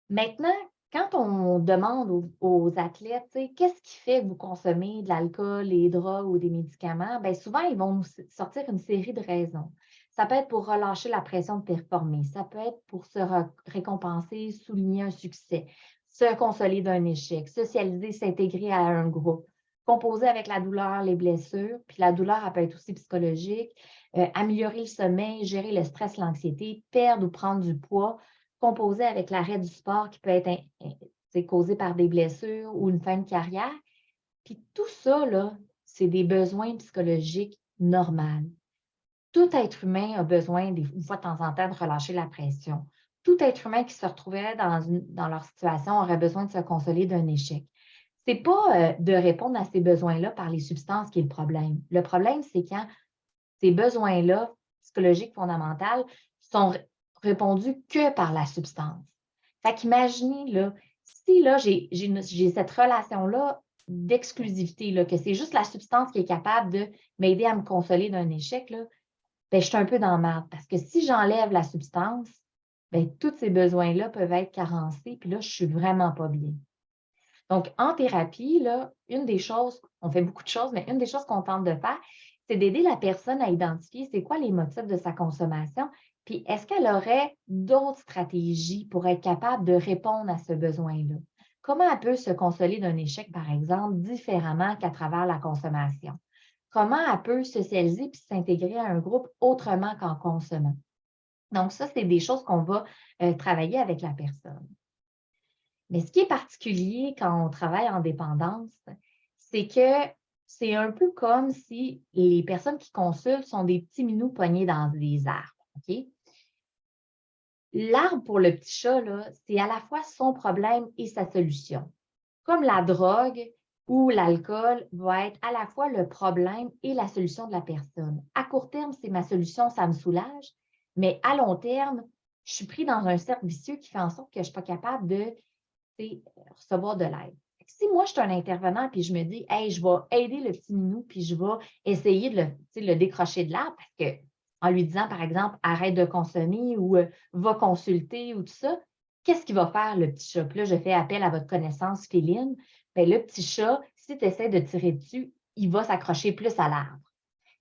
Maintenant, quand on demande aux athlètes, qu'est-ce qui fait que vous consommez de l'alcool, des drogues ou des médicaments, bien, souvent, ils vont nous sortir une série de raisons. Ça peut être pour relâcher la pression de performer. Ça peut être pour se récompenser, souligner un succès, se consoler d'un échec, socialiser, s'intégrer à un groupe, composer avec la douleur, les blessures. Puis la douleur, elle peut être aussi psychologique, améliorer le sommeil, gérer le stress, l'anxiété, perdre ou prendre du poids, composer avec l'arrêt du sport qui peut être causé par des blessures ou une fin de carrière. Puis tout ça, là, c'est des besoins psychologiques normaux. Tout être humain a besoin, une fois de temps en temps, de relâcher la pression. Tout être humain qui se retrouverait dans leur situation aurait besoin de se consoler d'un échec. Ce n'est pas de répondre à ces besoins-là par les substances qui est le problème. Le problème, c'est quand ces besoins-là, psychologiques fondamentaux, sont répondus que par la substance. Fait qu'imaginez, là, si là, j'ai cette relation-là d'exclusivité, là, que c'est juste la substance qui est capable de m'aider à me consoler d'un échec, là, bien, je suis un peu dans la merde. Parce que si j'enlève la substance, bien, tous ces besoins-là peuvent être carencés, puis là, je ne suis vraiment pas bien. Donc, en thérapie, là, une des choses, on fait beaucoup de choses, mais une des choses qu'on tente de faire, c'est d'aider la personne à identifier c'est quoi les motifs de sa consommation, puis est-ce qu'elle aurait d'autres stratégies pour être capable de répondre à ce besoin-là? Comment elle peut se consoler d'un échec, par exemple, différemment qu'à travers la consommation? Comment elle peut socialiser puis s'intégrer à un groupe autrement qu'en consommant? Donc, ça, c'est des choses qu'on va travailler avec la personne. Mais ce qui est particulier quand on travaille en dépendance, c'est que c'est un peu comme si les personnes qui consultent sont des petits minous pognés dans des arbres. OK? L'arbre pour le petit chat, là, c'est à la fois son problème et sa solution. Comme la drogue, où l'alcool va être à la fois le problème et la solution de la personne. À court terme, c'est ma solution, ça me soulage, mais à long terme, je suis pris dans un cercle vicieux qui fait en sorte que je ne suis pas capable de recevoir de l'aide. Si moi, je suis un intervenant puis je me dis, hey, je vais aider le petit minou puis je vais essayer de le décrocher de l'arbre parce que en lui disant, par exemple, arrête de consommer ou va consulter ou tout ça, qu'est-ce qu'il va faire le petit chat? Puis là, je fais appel à votre connaissance féline. Bien, le petit chat, si tu essaies de tirer dessus, il va s'accrocher plus à l'arbre.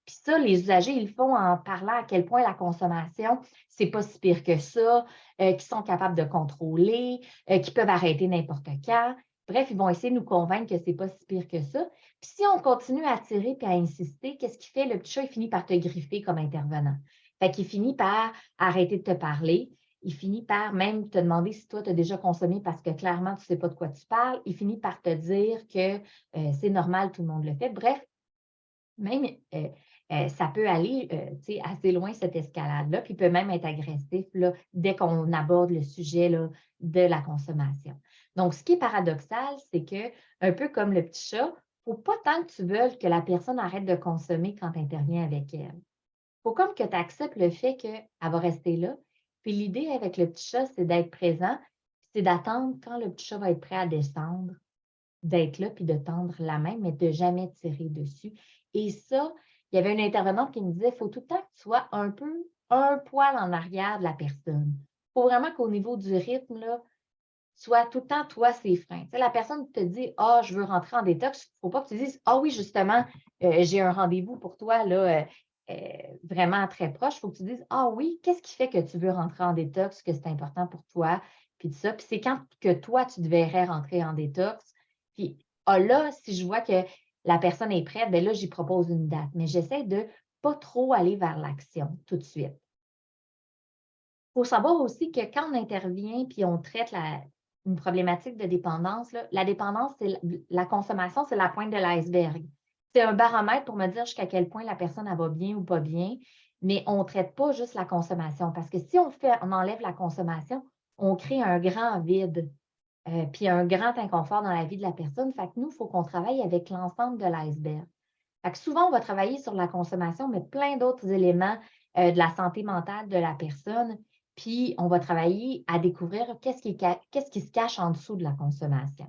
Puis ça, les usagers, ils le font en parlant à quel point la consommation, c'est pas si pire que ça, qu'ils sont capables de contrôler, qu'ils peuvent arrêter n'importe quand. Bref, ils vont essayer de nous convaincre que c'est pas si pire que ça. Puis si on continue à tirer et à insister, qu'est-ce qu'il fait? Le petit chat, il finit par te griffer comme intervenant. Fait qu'il finit par arrêter de te parler. Il finit par même te demander si toi, tu as déjà consommé parce que clairement, tu ne sais pas de quoi tu parles. Il finit par te dire que c'est normal, tout le monde le fait. Bref, même ça peut aller assez loin, cette escalade-là, puis il peut même être agressif là, dès qu'on aborde le sujet là, de la consommation. Donc, ce qui est paradoxal, c'est que, un peu comme le petit chat, il ne faut pas tant que tu veuilles que la personne arrête de consommer quand tu interviens avec elle. Il faut comme que tu acceptes le fait qu'elle va rester là. Puis l'idée avec le petit chat, c'est d'être présent, c'est d'attendre quand le petit chat va être prêt à descendre, d'être là puis de tendre la main, mais de jamais tirer dessus. Et ça, il y avait une intervenante qui me disait, il faut tout le temps que tu sois un poil en arrière de la personne. Il faut vraiment qu'au niveau du rythme, là, soit tout le temps, toi, ses freins. Tu sais, la personne te dit, ah, je veux rentrer en détox, il ne faut pas que tu dises, ah oui, justement, j'ai un rendez-vous pour toi, là, vraiment très proche. Il faut que tu dises, ah oui, qu'est-ce qui fait que tu veux rentrer en détox, que c'est important pour toi, puis tout ça. Puis c'est quand que toi, tu devrais rentrer en détox. Puis, ah là, si je vois que la personne est prête, bien là, j'y propose une date. Mais j'essaie de pas trop aller vers l'action tout de suite. Il faut savoir aussi que quand on intervient puis on traite une problématique de dépendance, là, la dépendance, c'est la consommation, c'est la pointe de l'iceberg. C'est un baromètre pour me dire jusqu'à quel point la personne elle va bien ou pas bien, mais on ne traite pas juste la consommation. Parce que si on enlève la consommation, on crée un grand vide, puis un grand inconfort dans la vie de la personne. Fait que nous, il faut qu'on travaille avec l'ensemble de l'iceberg. Fait que souvent, on va travailler sur la consommation, mais plein d'autres éléments de la santé mentale de la personne. Puis, on va travailler à découvrir qu'est-ce qui se cache en dessous de la consommation.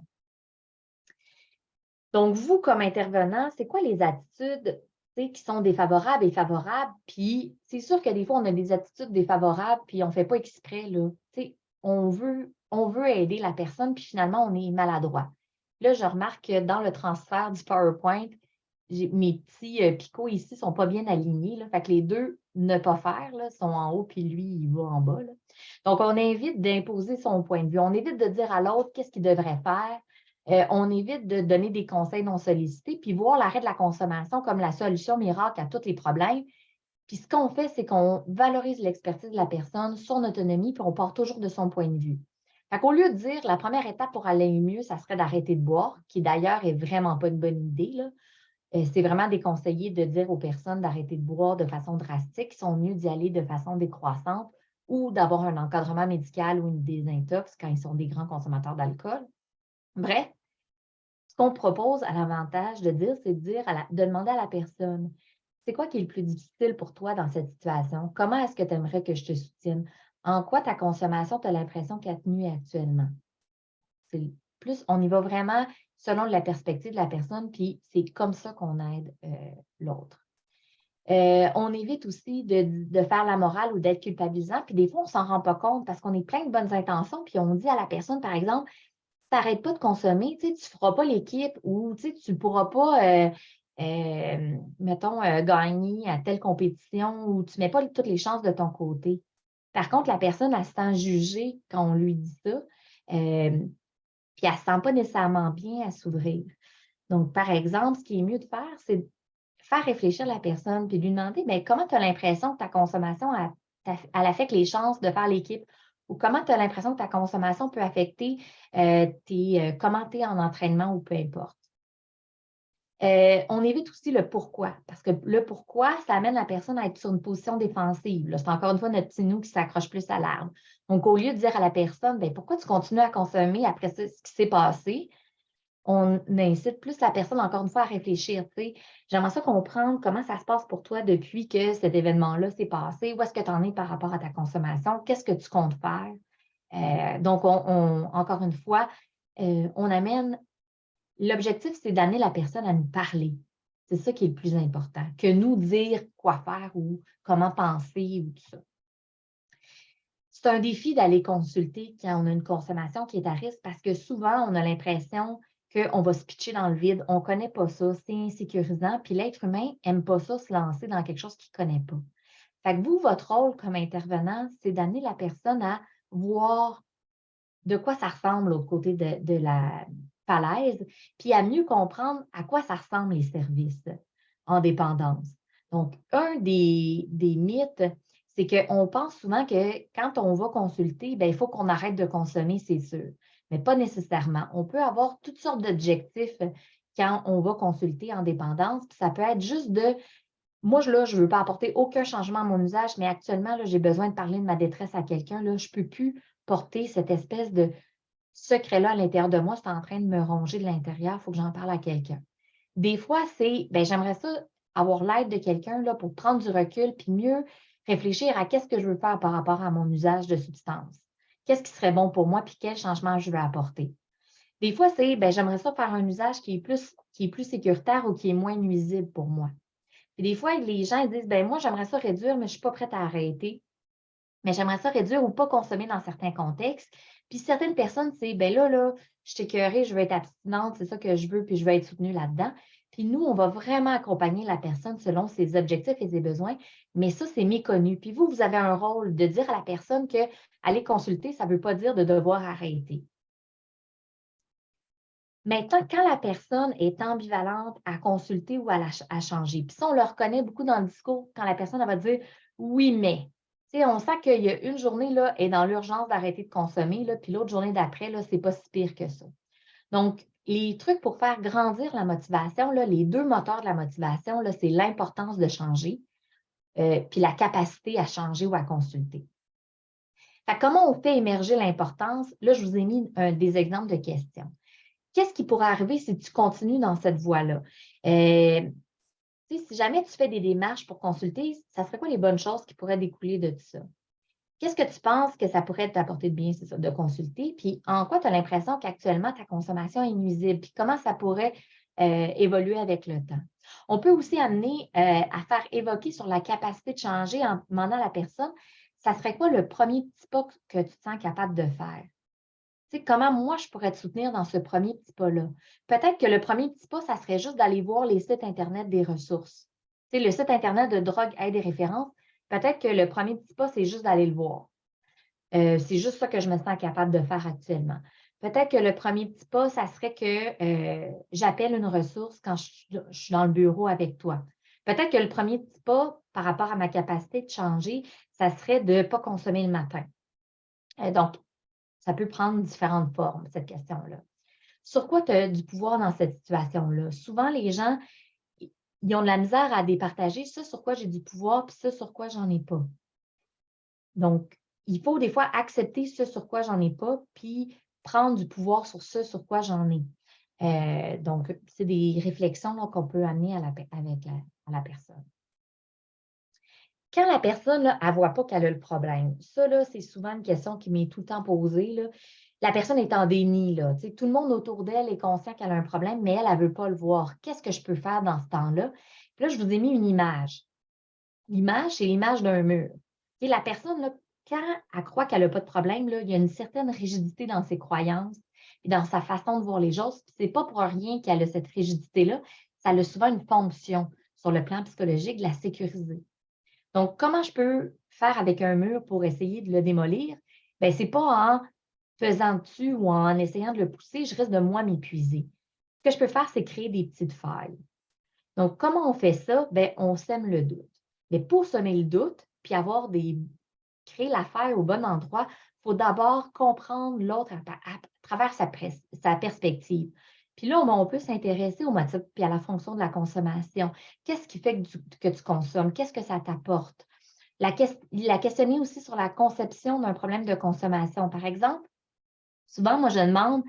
Donc, vous, comme intervenant, c'est quoi les attitudes qui sont défavorables et favorables? Puis, c'est sûr que des fois, on a des attitudes défavorables, puis on ne fait pas exprès, là. On veut aider la personne, puis finalement, on est maladroit. Là, je remarque que dans le transfert du PowerPoint, mes petits picots ici ne sont pas bien alignés. Là, fait que les deux ne pas faire là, sont en haut, puis lui, il va en bas. Là. Donc, on évite d'imposer son point de vue. On évite de dire à l'autre qu'est-ce qu'il devrait faire. On évite de donner des conseils non sollicités, puis voir l'arrêt de la consommation comme la solution miracle à tous les problèmes. Puis ce qu'on fait, c'est qu'on valorise l'expertise de la personne, son autonomie, puis on part toujours de son point de vue. Fait qu'au lieu de dire la première étape pour aller mieux, ça serait d'arrêter de boire, qui d'ailleurs est vraiment pas une bonne idée, là. C'est vraiment déconseillé de dire aux personnes d'arrêter de boire de façon drastique. Ils sont mieux d'y aller de façon décroissante ou d'avoir un encadrement médical ou une désintox quand ils sont des grands consommateurs d'alcool. Bref, ce qu'on propose à l'avantage de dire, c'est de demander à la personne, c'est quoi qui est le plus difficile pour toi dans cette situation? Comment est-ce que tu aimerais que je te soutienne? En quoi ta consommation, tu as l'impression qu'elle te nuit actuellement? C'est plus, on y va vraiment selon la perspective de la personne, puis c'est comme ça qu'on aide l'autre. On évite aussi de faire la morale ou d'être culpabilisant, puis des fois, on ne s'en rend pas compte parce qu'on est plein de bonnes intentions, puis on dit à la personne, par exemple, tu n'arrêtes pas de consommer, tu ne feras pas l'équipe ou tu ne pourras pas, mettons, gagner à telle compétition ou tu ne mets pas toutes les chances de ton côté. Par contre, la personne, elle se sent jugée quand on lui dit ça. Puis elle ne se sent pas nécessairement bien à s'ouvrir. Donc, par exemple, ce qui est mieux de faire, c'est de faire réfléchir la personne puis lui demander bien, comment tu as l'impression que ta consommation elle affecte les chances de faire l'équipe ou comment tu as l'impression que ta consommation peut affecter comment tu es en entraînement ou peu importe. On évite aussi le pourquoi, parce que le pourquoi, ça amène la personne à être sur une position défensive. Là, c'est encore une fois notre petit nous qui s'accroche plus à l'arbre. Donc, au lieu de dire à la personne, bien, pourquoi tu continues à consommer après ça, ce qui s'est passé, on incite plus la personne, encore une fois, à réfléchir. J'aimerais ça comprendre comment ça se passe pour toi depuis que cet événement-là s'est passé. Où est-ce que tu en es par rapport à ta consommation? Qu'est-ce que tu comptes faire? Donc, encore une fois, on amène. L'objectif, c'est d'amener la personne à nous parler. C'est ça qui est le plus important, que nous dire quoi faire ou comment penser ou tout ça. C'est un défi d'aller consulter quand on a une consommation qui est à risque parce que souvent, on a l'impression qu'on va se pitcher dans le vide. On ne connaît pas ça, c'est insécurisant. Puis l'être humain n'aime pas ça, se lancer dans quelque chose qu'il ne connaît pas. Fait que vous, votre rôle comme intervenant, c'est d'amener la personne à voir de quoi ça ressemble l'autre côté de la falaise, puis à mieux comprendre à quoi ça ressemble les services en dépendance. Donc, un des mythes, c'est qu'on pense souvent que quand on va consulter, bien, il faut qu'on arrête de consommer, c'est sûr, mais pas nécessairement. On peut avoir toutes sortes d'objectifs quand on va consulter en dépendance, puis ça peut être juste de moi, là, je ne veux pas apporter aucun changement à mon usage, mais actuellement, là, j'ai besoin de parler de ma détresse à quelqu'un. Là, je ne peux plus porter cette espèce de secret-là à l'intérieur de moi. C'est en train de me ronger de l'intérieur. Il faut que j'en parle à quelqu'un. Des fois, c'est, ben, j'aimerais ça avoir l'aide de quelqu'un là, pour prendre du recul puis mieux réfléchir à qu'est-ce que je veux faire par rapport à mon usage de substances. Qu'est-ce qui serait bon pour moi puis quel changement je veux apporter. Des fois, c'est, ben, j'aimerais ça faire un usage qui est plus sécuritaire ou qui est moins nuisible pour moi. Puis des fois, les gens ils disent, ben moi, j'aimerais ça réduire, mais je ne suis pas prête à arrêter. Mais j'aimerais ça réduire ou pas consommer dans certains contextes. Puis certaines personnes, c'est, ben là, je suis écœurée, je veux être abstinente, c'est ça que je veux, puis je veux être soutenue là-dedans. Puis nous, on va vraiment accompagner la personne selon ses objectifs et ses besoins, mais ça, c'est méconnu. Puis vous avez un rôle de dire à la personne que aller consulter, ça ne veut pas dire de devoir arrêter. Maintenant, quand la personne est ambivalente à consulter ou à changer, puis ça, on le reconnaît beaucoup dans le discours, quand la personne elle va dire oui, mais. Tu sais, on sent qu'il y a une journée, là, est dans l'urgence d'arrêter de consommer, là, puis l'autre journée d'après, là, c'est pas si pire que ça. Donc, les trucs pour faire grandir la motivation, là, les deux moteurs de la motivation, là, c'est l'importance de changer, puis la capacité à changer ou à consulter. Fait que comment on fait émerger l'importance? Là, je vous ai mis des exemples de questions. Qu'est-ce qui pourrait arriver si tu continues dans cette voie-là? Si jamais tu fais des démarches pour consulter, ça serait quoi les bonnes choses qui pourraient découler de tout ça? Qu'est-ce que tu penses que ça pourrait t'apporter de bien, c'est ça, de consulter? Puis en quoi tu as l'impression qu'actuellement ta consommation est nuisible? Puis comment ça pourrait évoluer avec le temps? On peut aussi amener à faire évoquer sur la capacité de changer en demandant à la personne, ça serait quoi le premier petit pas que tu te sens capable de faire? Comment moi, je pourrais te soutenir dans ce premier petit pas-là? Peut-être que le premier petit pas, ça serait juste d'aller voir les sites Internet des ressources. Le site Internet de Drogue, Aide et Référence, peut-être que le premier petit pas, c'est juste d'aller le voir. C'est juste ça que je me sens capable de faire actuellement. Peut-être que le premier petit pas, ça serait que j'appelle une ressource quand je suis dans le bureau avec toi. Peut-être que le premier petit pas, par rapport à ma capacité de changer, ça serait de ne pas consommer le matin. Donc, ça peut prendre différentes formes, cette question-là. Sur quoi tu as du pouvoir dans cette situation-là? Souvent, les gens, ils ont de la misère à départager ça sur quoi j'ai du pouvoir, puis ça sur quoi j'en ai pas. Donc, il faut des fois accepter ce sur quoi j'en ai pas, puis prendre du pouvoir sur ce sur quoi j'en ai. Donc, c'est des réflexions qu'on peut amener à la personne. Quand la personne, là, elle ne voit pas qu'elle a le problème, ça, là, c'est souvent une question qui m'est tout le temps posée. Là. La personne est en déni. Là. Tout le monde autour d'elle est conscient qu'elle a un problème, mais elle ne veut pas le voir. Qu'est-ce que je peux faire dans ce temps-là? Puis là, je vous ai mis une image. L'image, c'est l'image d'un mur. La personne, là, quand elle croit qu'elle n'a pas de problème, là, il y a une certaine rigidité dans ses croyances et dans sa façon de voir les choses. Ce n'est pas pour rien qu'elle a cette rigidité-là. Ça a souvent une fonction sur le plan psychologique de la sécuriser. Donc, comment je peux faire avec un mur pour essayer de le démolir? Bien, ce n'est pas en faisant dessus ou en essayant de le pousser, je risque de moi m'épuiser. Ce que je peux faire, c'est créer des petites failles. Donc, comment on fait ça? Bien, on sème le doute. Mais pour semer le doute, puis créer la faille au bon endroit, il faut d'abord comprendre l'autre à travers sa perspective. Puis là, on peut s'intéresser au motif puis à la fonction de la consommation. Qu'est-ce qui fait que tu consommes? Qu'est-ce que ça t'apporte? La questionner aussi sur la conception d'un problème de consommation. Par exemple, souvent, moi, je demande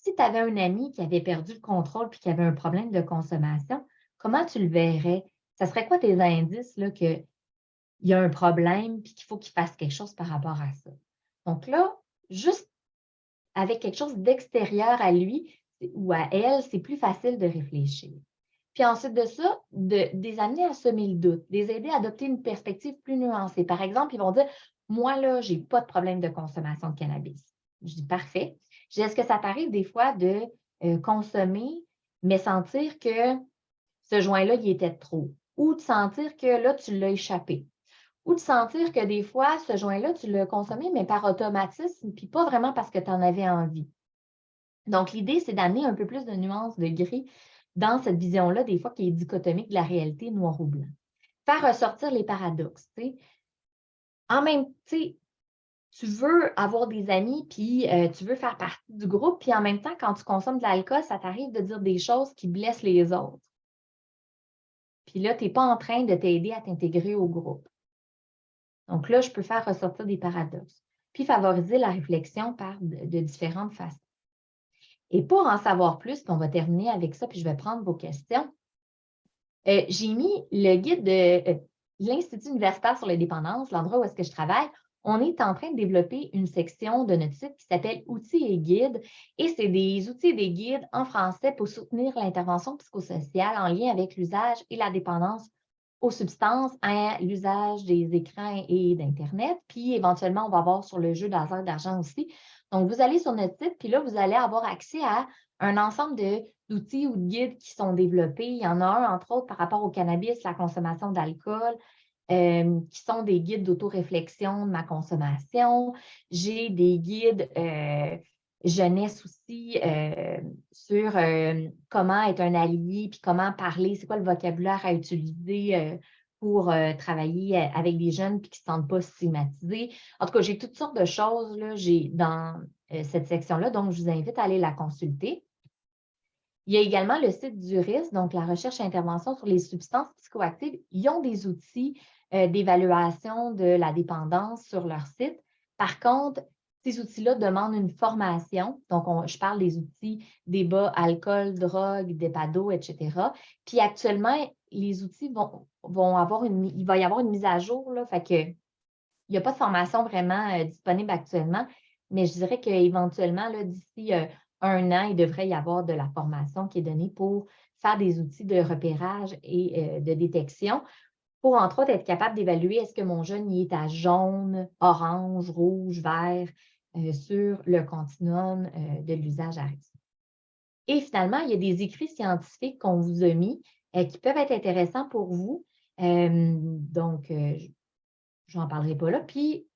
Si tu avais un ami qui avait perdu le contrôle puis qui avait un problème de consommation, comment tu le verrais? Ça serait quoi tes indices là, qu'il y a un problème puis qu'il faut qu'il fasse quelque chose par rapport à ça? Donc là, juste avec quelque chose d'extérieur à lui ou à elle, c'est plus facile de réfléchir. Puis ensuite de ça, de les amener à semer le doute, les aider à adopter une perspective plus nuancée. Par exemple, ils vont dire: «Moi, là, j'ai pas de problème de consommation de cannabis». Je dis: «Parfait». Je dis: «Est-ce que ça t'arrive des fois de, consommer, mais sentir que ce joint-là, il était trop? Ou de sentir que là, tu l'as échappé? Ou de sentir que des fois, ce joint-là, tu l'as consommé, mais par automatisme, puis pas vraiment parce que tu en avais envie». Donc, l'idée, c'est d'amener un peu plus de nuances, de gris dans cette vision-là, des fois, qui est dichotomique de la réalité noir ou blanc. Faire ressortir les paradoxes, tu sais. En même, tu sais, tu veux avoir des amis, puis tu veux faire partie du groupe, puis en même temps, quand tu consommes de l'alcool, ça t'arrive de dire des choses qui blessent les autres. Puis là, tu n'es pas en train de t'aider à t'intégrer au groupe. Donc là, je peux faire ressortir des paradoxes, puis favoriser la réflexion par de différentes façons. Et pour en savoir plus, puis on va terminer avec ça, puis je vais prendre vos questions. J'ai mis le guide de l'Institut universitaire sur les dépendances, l'endroit où est-ce que je travaille. On est en train de développer une section de notre site qui s'appelle Outils et guides. Et c'est des outils et des guides en français pour soutenir l'intervention psychosociale en lien avec l'usage et la dépendance aux substances, à l'usage des écrans et d'Internet. Puis éventuellement, on va avoir sur le jeu d'hasard d'argent aussi. Donc, vous allez sur notre site, puis là, vous allez avoir accès à un ensemble d'outils ou de guides qui sont développés. Il y en a un, entre autres, par rapport au cannabis, la consommation d'alcool, qui sont des guides d'autoréflexion de ma consommation. J'ai des guides jeunesse aussi sur comment être un allié, puis comment parler, c'est quoi le vocabulaire à utiliser pour travailler avec des jeunes puis qui ne se sentent pas stigmatisés. En tout cas, j'ai toutes sortes de choses là, dans cette section-là, donc je vous invite à aller la consulter. Il y a également le site du RIS, donc la recherche et intervention sur les substances psychoactives. Ils ont des outils d'évaluation de la dépendance sur leur site. Par contre, ces outils-là demandent une formation. Donc, je parle des outils débat, alcool, drogue, DEPADO, etc. Puis actuellement, les outils vont avoir il va y avoir une mise à jour, là, fait que il n'y a pas de formation vraiment disponible actuellement, mais je dirais qu'éventuellement, d'ici un an, il devrait y avoir de la formation qui est donnée pour faire des outils de repérage et de détection pour, entre autres, être capable d'évaluer est-ce que mon jeune y est à jaune, orange, rouge, vert sur le continuum de l'usage à risque. Et finalement, il y a des écrits scientifiques qu'on vous a mis qui peuvent être intéressants pour vous. Donc, je n'en parlerai pas là. Puis,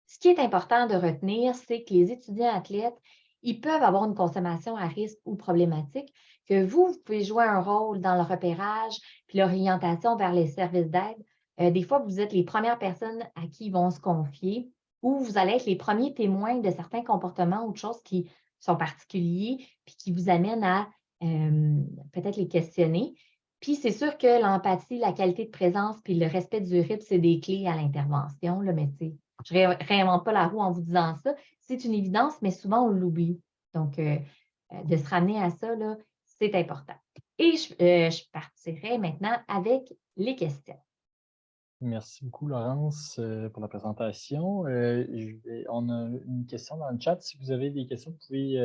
ce qui est important de retenir, c'est que les étudiants athlètes, ils peuvent avoir une consommation à risque ou problématique, que vous pouvez jouer un rôle dans le repérage puis l'orientation vers les services d'aide. Des fois, vous êtes les premières personnes à qui ils vont se confier ou vous allez être les premiers témoins de certains comportements ou de choses qui sont particuliers puis qui vous amènent à peut-être les questionner. Puis c'est sûr que l'empathie, la qualité de présence puis le respect du rythme, c'est des clés à l'intervention, là, mais tu sais, je ne réinvente pas la roue en vous disant ça. C'est une évidence, mais souvent, on l'oublie. Donc, de se ramener à ça, là, c'est important. Et je partirai maintenant avec les questions. Merci beaucoup, Laurence, pour la présentation. On a une question dans le chat. Si vous avez des questions, vous pouvez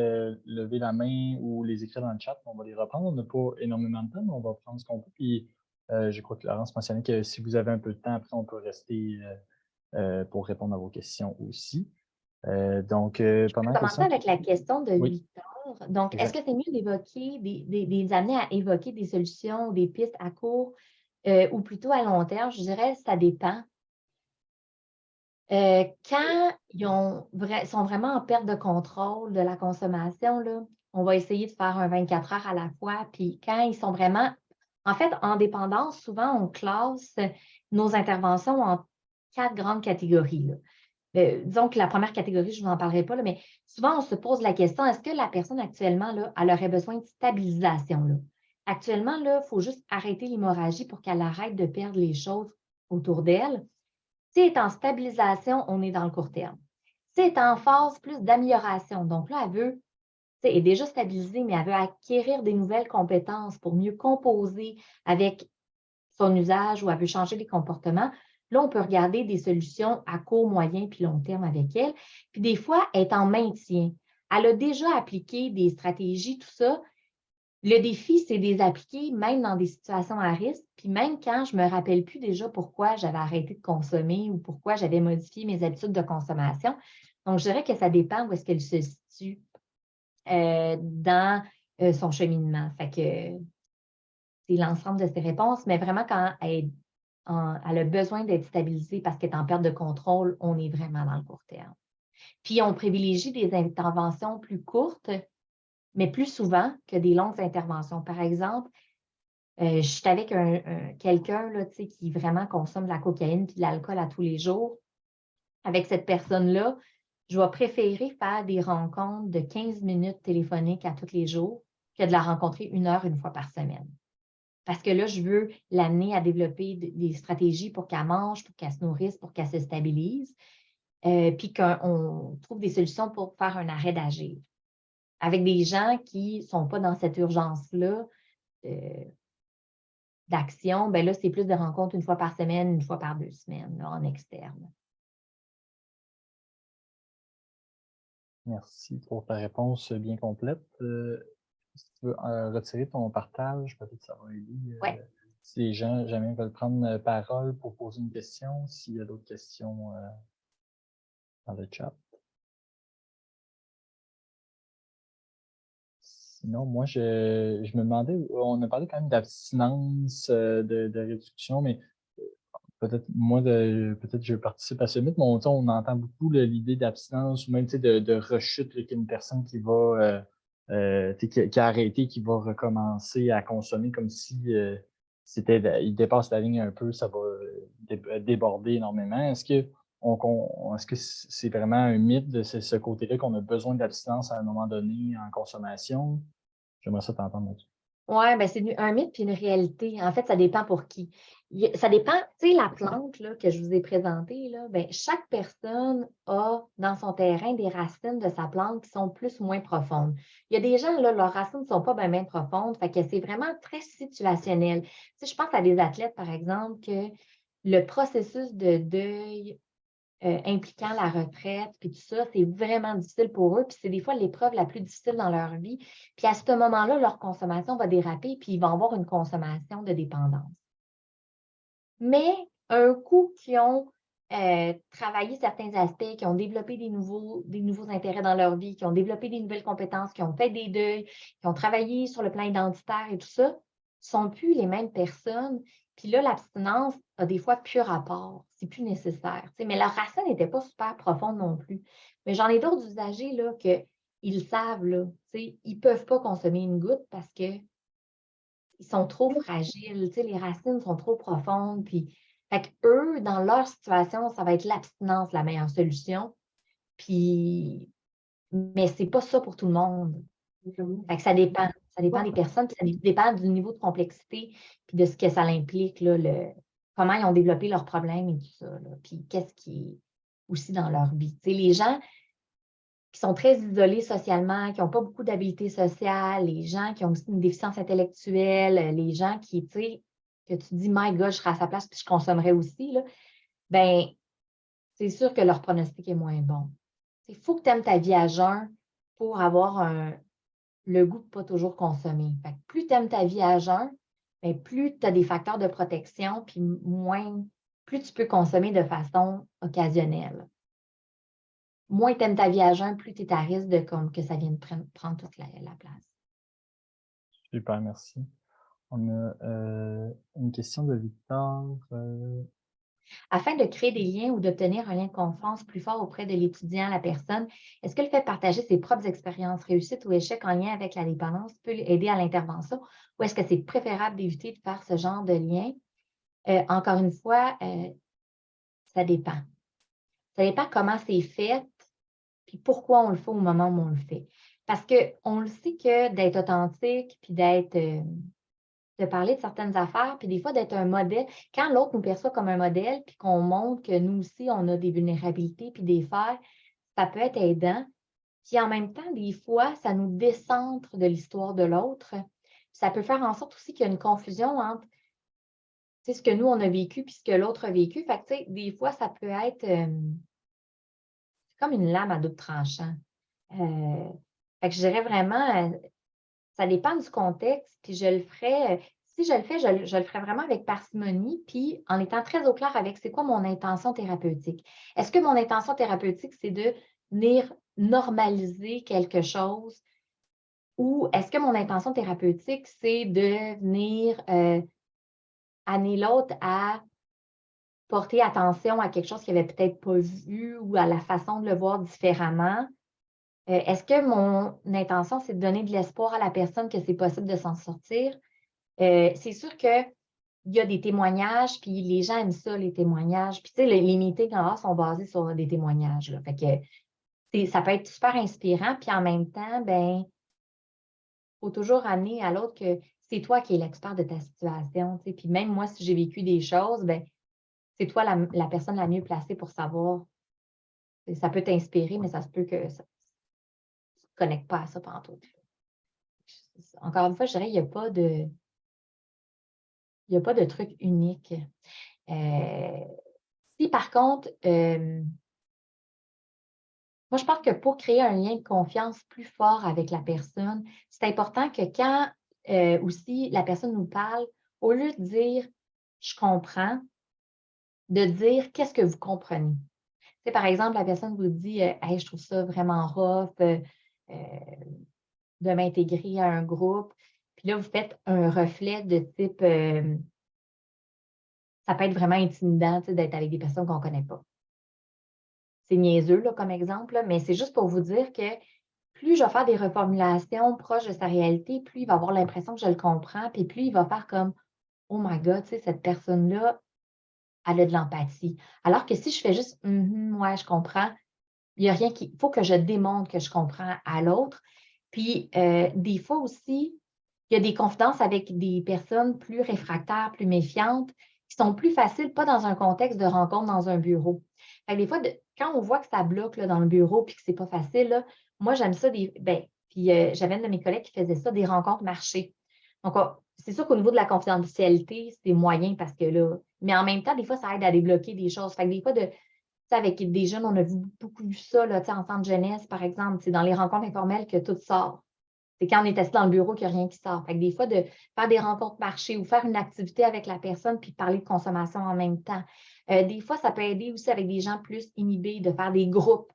lever la main ou les écrire dans le chat. On va les reprendre. On n'a pas énormément de temps, mais on va prendre ce qu'on peut. Puis, je crois que Laurence mentionnait que si vous avez un peu de temps, après, on peut rester pour répondre à vos questions aussi. Donc, pendant la Commencer question... avec la question de Oui, Victor. Donc, est-ce exact. que c'est mieux d'évoquer, des amener à évoquer des solutions ou des pistes à court ou plutôt à long terme? Je dirais, ça dépend. Quand ils sont vraiment en perte de contrôle de la consommation, là, on va essayer de faire un 24 heures à la fois. Puis quand ils sont vraiment, en fait, en dépendance, souvent, on classe nos interventions en 4 grandes catégories, là. Disons que la première catégorie, je ne vous en parlerai pas, là, mais souvent, on se pose la question, est-ce que la personne actuellement, là, elle aurait besoin de stabilisation, là? Actuellement, là, il faut juste arrêter l'hémorragie pour qu'elle arrête de perdre les choses autour d'elle. Si elle est en stabilisation, on est dans le court terme. Si elle est en phase plus d'amélioration, donc là, elle veut tu sais, est déjà stabilisée, mais elle veut acquérir des nouvelles compétences pour mieux composer avec son usage ou elle veut changer les comportements, là, on peut regarder des solutions à court, moyen puis long terme avec elle. Puis des fois, elle est en maintien. Elle a déjà appliqué des stratégies, tout ça. Le défi, c'est de les appliquer même dans des situations à risque, puis même quand je ne me rappelle plus déjà pourquoi j'avais arrêté de consommer ou pourquoi j'avais modifié mes habitudes de consommation. Donc, je dirais que ça dépend où est-ce qu'elle se situe dans son cheminement. Fait que c'est l'ensemble de ses réponses, mais vraiment quand elle a besoin d'être stabilisée parce qu'elle est en perte de contrôle, on est vraiment dans le court terme. Puis, on privilégie des interventions plus courtes, mais plus souvent que des longues interventions. Par exemple, je suis avec quelqu'un là, tu sais, qui vraiment consomme de la cocaïne et de l'alcool à tous les jours. Avec cette personne-là, je vais préférer faire des rencontres de 15 minutes téléphoniques à tous les jours que de la rencontrer 1 heure une fois par semaine. Parce que là, je veux l'amener à développer des stratégies pour qu'elle mange, pour qu'elle se nourrisse, pour qu'elle se stabilise, puis qu'on trouve des solutions pour faire un arrêt d'agir. Avec des gens qui ne sont pas dans cette urgence-là d'action, bien là, c'est plus de rencontres 1 fois par semaine, 1 fois par 2 semaines, là, en externe. Merci pour ta réponse bien complète. Si tu veux retirer ton partage, peut-être que ça va aider. Oui. Si les gens jamais veulent prendre parole pour poser une question, s'il y a d'autres questions dans le chat. Sinon, moi, je me demandais, on a parlé quand même d'abstinence, de réduction, mais peut-être moi, peut-être je participe à ce mythe, mais on entend beaucoup l'idée d'abstinence ou même de rechute, qu'une personne qui va qui a arrêté, qui va recommencer à consommer comme si il dépasse la ligne un peu, ça va déborder énormément. Est-ce que c'est vraiment un mythe de ce côté-là qu'on a besoin d'abstinence à un moment donné en consommation? J'aimerais ça t'entendre là-dessus. Oui, ben c'est un mythe puis une réalité. En fait, ça dépend pour qui. Ça dépend, tu sais, la plante là, que je vous ai présentée, là, ben, chaque personne a dans son terrain des racines de sa plante qui sont plus ou moins profondes. Il y a des gens, là, leurs racines ne sont pas bien profondes, fait que c'est vraiment très situationnel. Tu sais, je pense à des athlètes, par exemple, que le processus de deuil impliquant la retraite, puis tout ça, c'est vraiment difficile pour eux, puis c'est des fois l'épreuve la plus difficile dans leur vie. Puis à ce moment-là, leur consommation va déraper, puis ils vont avoir une consommation de dépendance. Mais un coup qu'ils ont travaillé certains aspects, qui ont développé des nouveaux intérêts dans leur vie, qui ont développé des nouvelles compétences, qui ont fait des deuils, qui ont travaillé sur le plan identitaire et tout ça, ne sont plus les mêmes personnes. Puis là, l'abstinence a des fois plus rapport, c'est plus nécessaire. Tu sais, mais leur racine n'était pas super profonde non plus. Mais j'en ai d'autres usagers là, qu'ils savent, là, tu sais, ils ne peuvent pas consommer une goutte parce qu'ils sont trop fragiles, tu sais, les racines sont trop profondes. Puis, fait qu'eux, dans leur situation, ça va être l'abstinence la meilleure solution. Puis, mais c'est pas ça pour tout le monde. Fait que ça dépend. Ça dépend des personnes, puis ça dépend du niveau de complexité, puis de ce que ça implique, là, comment ils ont développé leurs problèmes et tout ça, là, puis qu'est-ce qui est aussi dans leur vie. Tu sais, les gens qui sont très isolés socialement, qui n'ont pas beaucoup d'habiletés sociales, les gens qui ont aussi une déficience intellectuelle, les gens qui, tu sais, que tu dis, My God, je serais à sa place puis je consommerais aussi, là, ben, c'est sûr que leur pronostic est moins bon. Il faut que tu aimes ta vie à jeun pour avoir le goût de ne pas toujours consommer. Fait que plus tu aimes ta vie à jeun, ben, plus tu as des facteurs de protection, puis plus tu peux consommer de façon occasionnelle. Moins tu aimes ta vie à jeun, plus tu es à risque que ça vienne prendre toute la place. Super, merci. On a une question de Victor. Afin de créer des liens ou d'obtenir un lien de confiance plus fort auprès de l'étudiant, la personne, est-ce que le fait de partager ses propres expériences, réussites ou échecs en lien avec la dépendance peut aider à l'intervention ou est-ce que c'est préférable d'éviter de faire ce genre de lien? Encore une fois, ça dépend. Ça dépend comment c'est fait puis pourquoi on le fait au moment où on le fait. Parce qu'on le sait que d'être authentique puis de parler de certaines affaires, puis des fois d'être un modèle. Quand l'autre nous perçoit comme un modèle, puis qu'on montre que nous aussi, on a des vulnérabilités puis des failles, ça peut être aidant. Puis en même temps, des fois, ça nous décentre de l'histoire de l'autre. Ça peut faire en sorte aussi qu'il y a une confusion entre ce que nous, on a vécu puis ce que l'autre a vécu. Fait que, tu sais, des fois, ça peut être comme une lame à double tranchant. Fait que je dirais vraiment, ça dépend du contexte, puis je le ferais, si je le fais, je le ferais vraiment avec parcimonie, puis en étant très au clair avec c'est quoi mon intention thérapeutique. Est-ce que mon intention thérapeutique, c'est de venir normaliser quelque chose ou est-ce que mon intention thérapeutique, c'est de venir amener l'autre à porter attention à quelque chose qu'il n'avait peut-être pas vu ou à la façon de le voir différemment? Est-ce que mon intention, c'est de donner de l'espoir à la personne que c'est possible de s'en sortir? C'est sûr qu'il y a des témoignages, puis les gens aiment ça, les témoignages. Puis, tu sais, les meetings en or sont basés sur des témoignages, là. Fait que ça peut être super inspirant, puis en même temps, ben, il faut toujours amener à l'autre que c'est toi qui es l'expert de ta situation, tu sais. Puis même moi, si j'ai vécu des choses, ben, c'est toi la personne la mieux placée pour savoir. Ça peut t'inspirer, mais ça se peut que ça ne te connecte pas à ça pantoute. Encore une fois, je dirais, il y a pas de truc unique. Si par contre, moi, je pense que pour créer un lien de confiance plus fort avec la personne, c'est important que quand aussi la personne nous parle, au lieu de dire je comprends, de dire qu'est-ce que vous comprenez. Tu sais, par exemple, la personne vous dit hey, je trouve ça vraiment rough euh, de m'intégrer à un groupe. Puis là, vous faites un reflet de type ça peut être vraiment intimidant, tu sais, d'être avec des personnes qu'on ne connaît pas. C'est niaiseux là, comme exemple, là, mais c'est juste pour vous dire que plus je vais faire des reformulations proches de sa réalité, plus il va avoir l'impression que je le comprends, puis plus il va faire comme oh my God, tu sais, cette personne-là, elle a de l'empathie. Alors que si je fais juste ouais, je comprends, il n'y a rien qui. Il faut que je démontre que je comprends à l'autre. Puis des fois aussi, il y a des confidences avec des personnes plus réfractaires, plus méfiantes, qui sont plus faciles, pas dans un contexte de rencontre dans un bureau. Fait que des fois, quand on voit que ça bloque là, dans le bureau puis que c'est pas facile, là, moi, j'aime ça puis j'avais une de mes collègues qui faisait ça, des rencontres marchées. Donc, c'est sûr qu'au niveau de la confidentialité, c'est moyen parce que là, mais en même temps, des fois, ça aide à débloquer des choses. Fait que des fois, avec des jeunes, on a beaucoup vu ça, là, en centre jeunesse, par exemple, c'est dans les rencontres informelles que tout sort. C'est quand on est assis dans le bureau qu'il n'y a rien qui sort. Fait que des fois, de faire des rencontres marché ou faire une activité avec la personne puis parler de consommation en même temps. Des fois, ça peut aider aussi avec des gens plus inhibés de faire des groupes.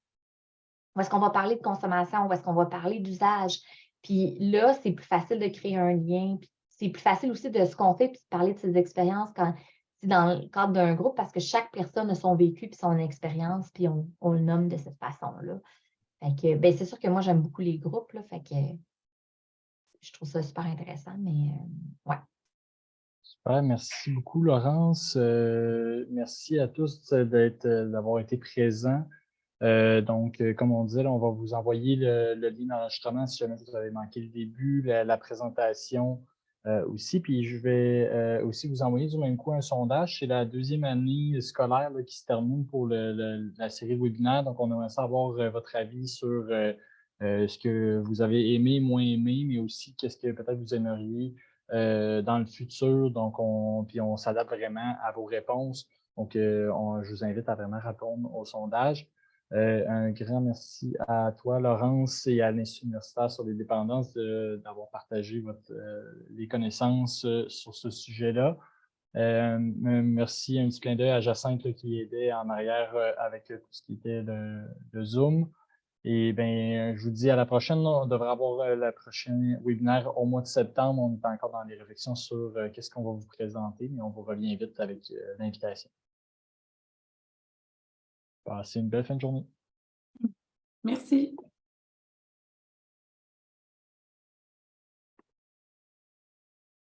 Où est-ce qu'on va parler de consommation, où est-ce qu'on va parler d'usage. Puis là, c'est plus facile de créer un lien. Puis c'est plus facile aussi de se confier puis de parler de ses expériences quand c'est dans le cadre d'un groupe parce que chaque personne a son vécu puis son expérience, puis on le nomme de cette façon-là. Fait que, ben, c'est sûr que moi, j'aime beaucoup les groupes, là, fait que je trouve ça super intéressant, mais ouais. Super, merci beaucoup, Laurence. Merci à tous d'avoir été présents. Donc, comme on dit, là, on va vous envoyer le lien d'enregistrement si jamais vous avez manqué le début, la présentation aussi. Puis, je vais aussi vous envoyer du même coup un sondage. C'est la deuxième année scolaire là, qui se termine pour la série webinaire. Donc, on aimerait savoir votre avis sur ce que vous avez aimé, moins aimé, mais aussi qu'est-ce que peut-être vous aimeriez dans le futur. Donc, puis on s'adapte vraiment à vos réponses. Donc, je vous invite à vraiment répondre au sondage. Un grand merci à toi, Laurence, et à l'Institut universitaire sur les dépendances d'avoir partagé les connaissances sur ce sujet-là. Merci, un petit clin d'œil à Jacinthe là, qui aidait en arrière avec tout ce qui était le Zoom. Et bien, je vous dis à la prochaine. On devrait avoir la prochaine webinaire au mois de septembre. On est encore dans les réflexions sur qu'est-ce qu'on va vous présenter, mais on vous revient vite avec l'invitation. Passez une belle fin de journée. Merci.